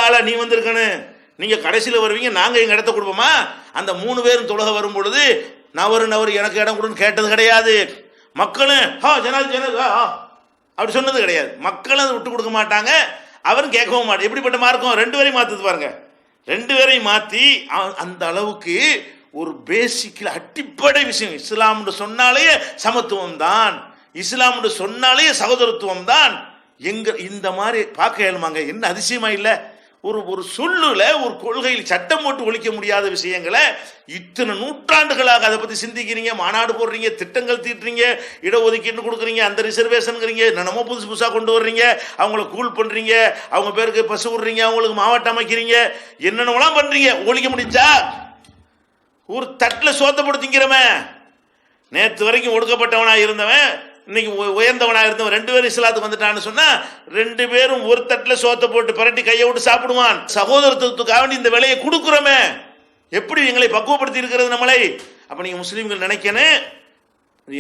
ஆளா நீ வந்திருக்கணும். நீங்கள் கடைசியில் வருவீங்க, நாங்கள் எங்கள் இடத்த கொடுப்போமா? அந்த 3 பேரும் தொழுகை வரும் பொழுது நவரு எனக்கு இடம் கொடுன்னு கேட்டது கிடையாது. மக்களும் ஜனாதி அப்படி சொன்னது கிடையாது. மக்களும் அதை விட்டு கொடுக்க மாட்டாங்க, அவரும் கேட்கவும் மாட்டாங்க. எப்படிப்பட்ட மார்க்கம்? 2 பேரையும் மாற்றுது பாருங்க. 2 பேரையும் மாற்றி அந்த அளவுக்கு ஒரு பேசிக்கில் அடிப்படை விஷயம். இஸ்லாம்னு சொன்னாலே சமத்துவம் தான், இஸ்லாம்னு சொன்னாலே சகோதரத்துவம் தான். இந்த மாதிரி பார்க்க இயலுமாங்க? என்ன அதிசயமா இல்லை? ஒரு சொல்லுல ஒரு கொள்கையில் சட்டம் போட்டு ஒழிக்க முடியாத விஷயங்களை இத்தனை நூற்றாண்டுகளாக அதை பற்றி சிந்திக்கிறீங்க, மாநாடு போடுறீங்க, திட்டங்கள் தீட்டுறீங்க, இடஒதுக்கீடு கொடுக்குறீங்க, அந்த ரிசர்வேஷனுங்கிறீங்க, என்னமோ புதுசு புதுசாக கொண்டு வர்றீங்க, அவங்கள கூல் பண்ணுறீங்க, அவங்க பேருக்கு பசு விடுறீங்க, அவங்களுக்கு மாவட்டம் அமைக்கிறீங்க, என்னென்னலாம் பண்ணுறீங்க. ஒழிக்க முடிச்சா? ஒரு தட்டில் சோத்தப்படுத்திங்கிறவன், நேற்று வரைக்கும் ஒடுக்கப்பட்டவனாக இருந்தவன் இன்னைக்கு உயர்ந்தவனாக இருந்தவன் 2 பேரும் இஸ்லாத்துக்கு வந்துட்டான்னு சொன்னா 2 பேரும் ஒரு தட்டில் சோத்தை போட்டு பரட்டி கையை விட்டு சாப்பிடுவான். சகோதரத்துவத்துக்காக வேண்டி இந்த விலையை கொடுக்குறோமே, எப்படி எங்களை பக்குவப்படுத்தி இருக்கிறது நம்மளை? அப்ப நீங்க முஸ்லீம்கள் நினைக்கணும்,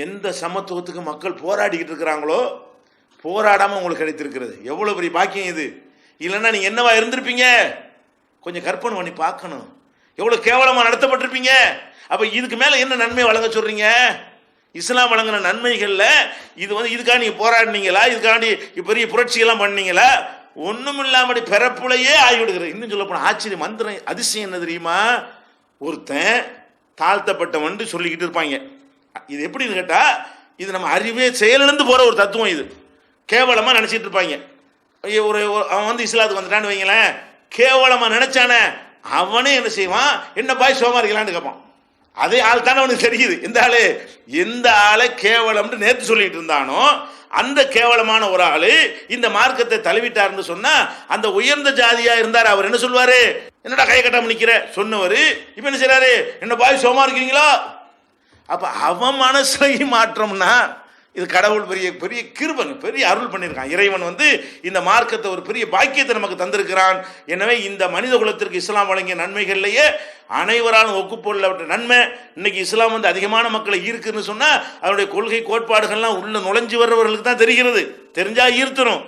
எந்த சமத்துவத்துக்கு மக்கள் போராடிக்கிட்டு இருக்கிறாங்களோ போராடாம உங்களுக்கு கிடைத்திருக்கிறது எவ்வளவு பெரிய பாக்கியம் இது. இல்லைன்னா நீங்க என்னவா இருந்திருப்பீங்க? கொஞ்சம் கற்பனை பண்ணி பார்க்கணும், எவ்வளவு கேவலமா நடத்தப்பட்டிருப்பீங்க. அப்ப இதுக்கு மேல என்ன நன்மை வழங்க சொல்றீங்க? இஸ்லாம் வழங்கின நன்மைகள்ல இதுக்காக நீங்க போராடினீங்களா? இதுக்காண்டி பெரிய புரட்சியெல்லாம் பண்ணீங்களா? ஒண்ணும் இல்லாம பிறப்புலையே ஆகிவிடுகிறது. இன்னும் சொல்ல போன ஆச்சரியம், மந்திரம், அதிசயம் என்ன தெரியுமா? ஒருத்தன் தாழ்த்தப்பட்டவன் சொல்லிக்கிட்டு இருப்பாங்க. இது எப்படின்னு கேட்டா, இது நம்ம அறிவே செயலிழந்து போற ஒரு தத்துவம். இது கேவலமா நினைச்சிட்டு இருப்பாங்க. அவன் இஸ்லாத்துக்கு வந்துட்டான்னு வைங்களேன், கேவலமா நினைச்சானே அவனே என்ன செய்வான்? என்ன பாய் சோமா இருக்கலான்னு கேட்பான். அதே ஆள் தானே அவனுக்கு தெரியுது. எந்த ஆளை கேவலம்னு நேற்று சொல்லிட்டு இருந்தானோ அந்த கேவலமான ஒரு ஆளு இந்த மார்க்கத்தை தழுவிட்டார்னு சொன்னா, அந்த உயர்ந்த ஜாதியா இருந்தார் அவர் என்ன சொல்வாரு? என்னடா கை கட்டாம நிக்கிற சொன்னவர் இப்ப என்ன செய்யறாரு? என்ன பாய் சோமா இருக்கீங்களா? அப்ப அவன் மனசுலையும் மாற்றம்னா இது கடவுள் பெரிய பெரிய கிருபை, பெரிய அருள் பண்ணியிருக்கான். இறைவன் இந்த மார்க்கத்தை ஒரு பெரிய பாக்கியத்தை நமக்கு தந்திருக்கிறான். எனவே இந்த மனித குலத்திற்கு இஸ்லாம் வழங்கிய நன்மைகள்லேயே அனைவராலும் ஒப்புப்பொருளப்பட்ட நன்மை. இன்னைக்கு இஸ்லாம் அதிகமான மக்களை ஈர்க்குன்னு சொன்னா அதனுடைய கொள்கை கோட்பாடுகள்லாம் உள்ள நுழைஞ்சு வர்றவர்களுக்கு தான் தெரிகிறது. தெரிஞ்சா ஈர்த்தணும்.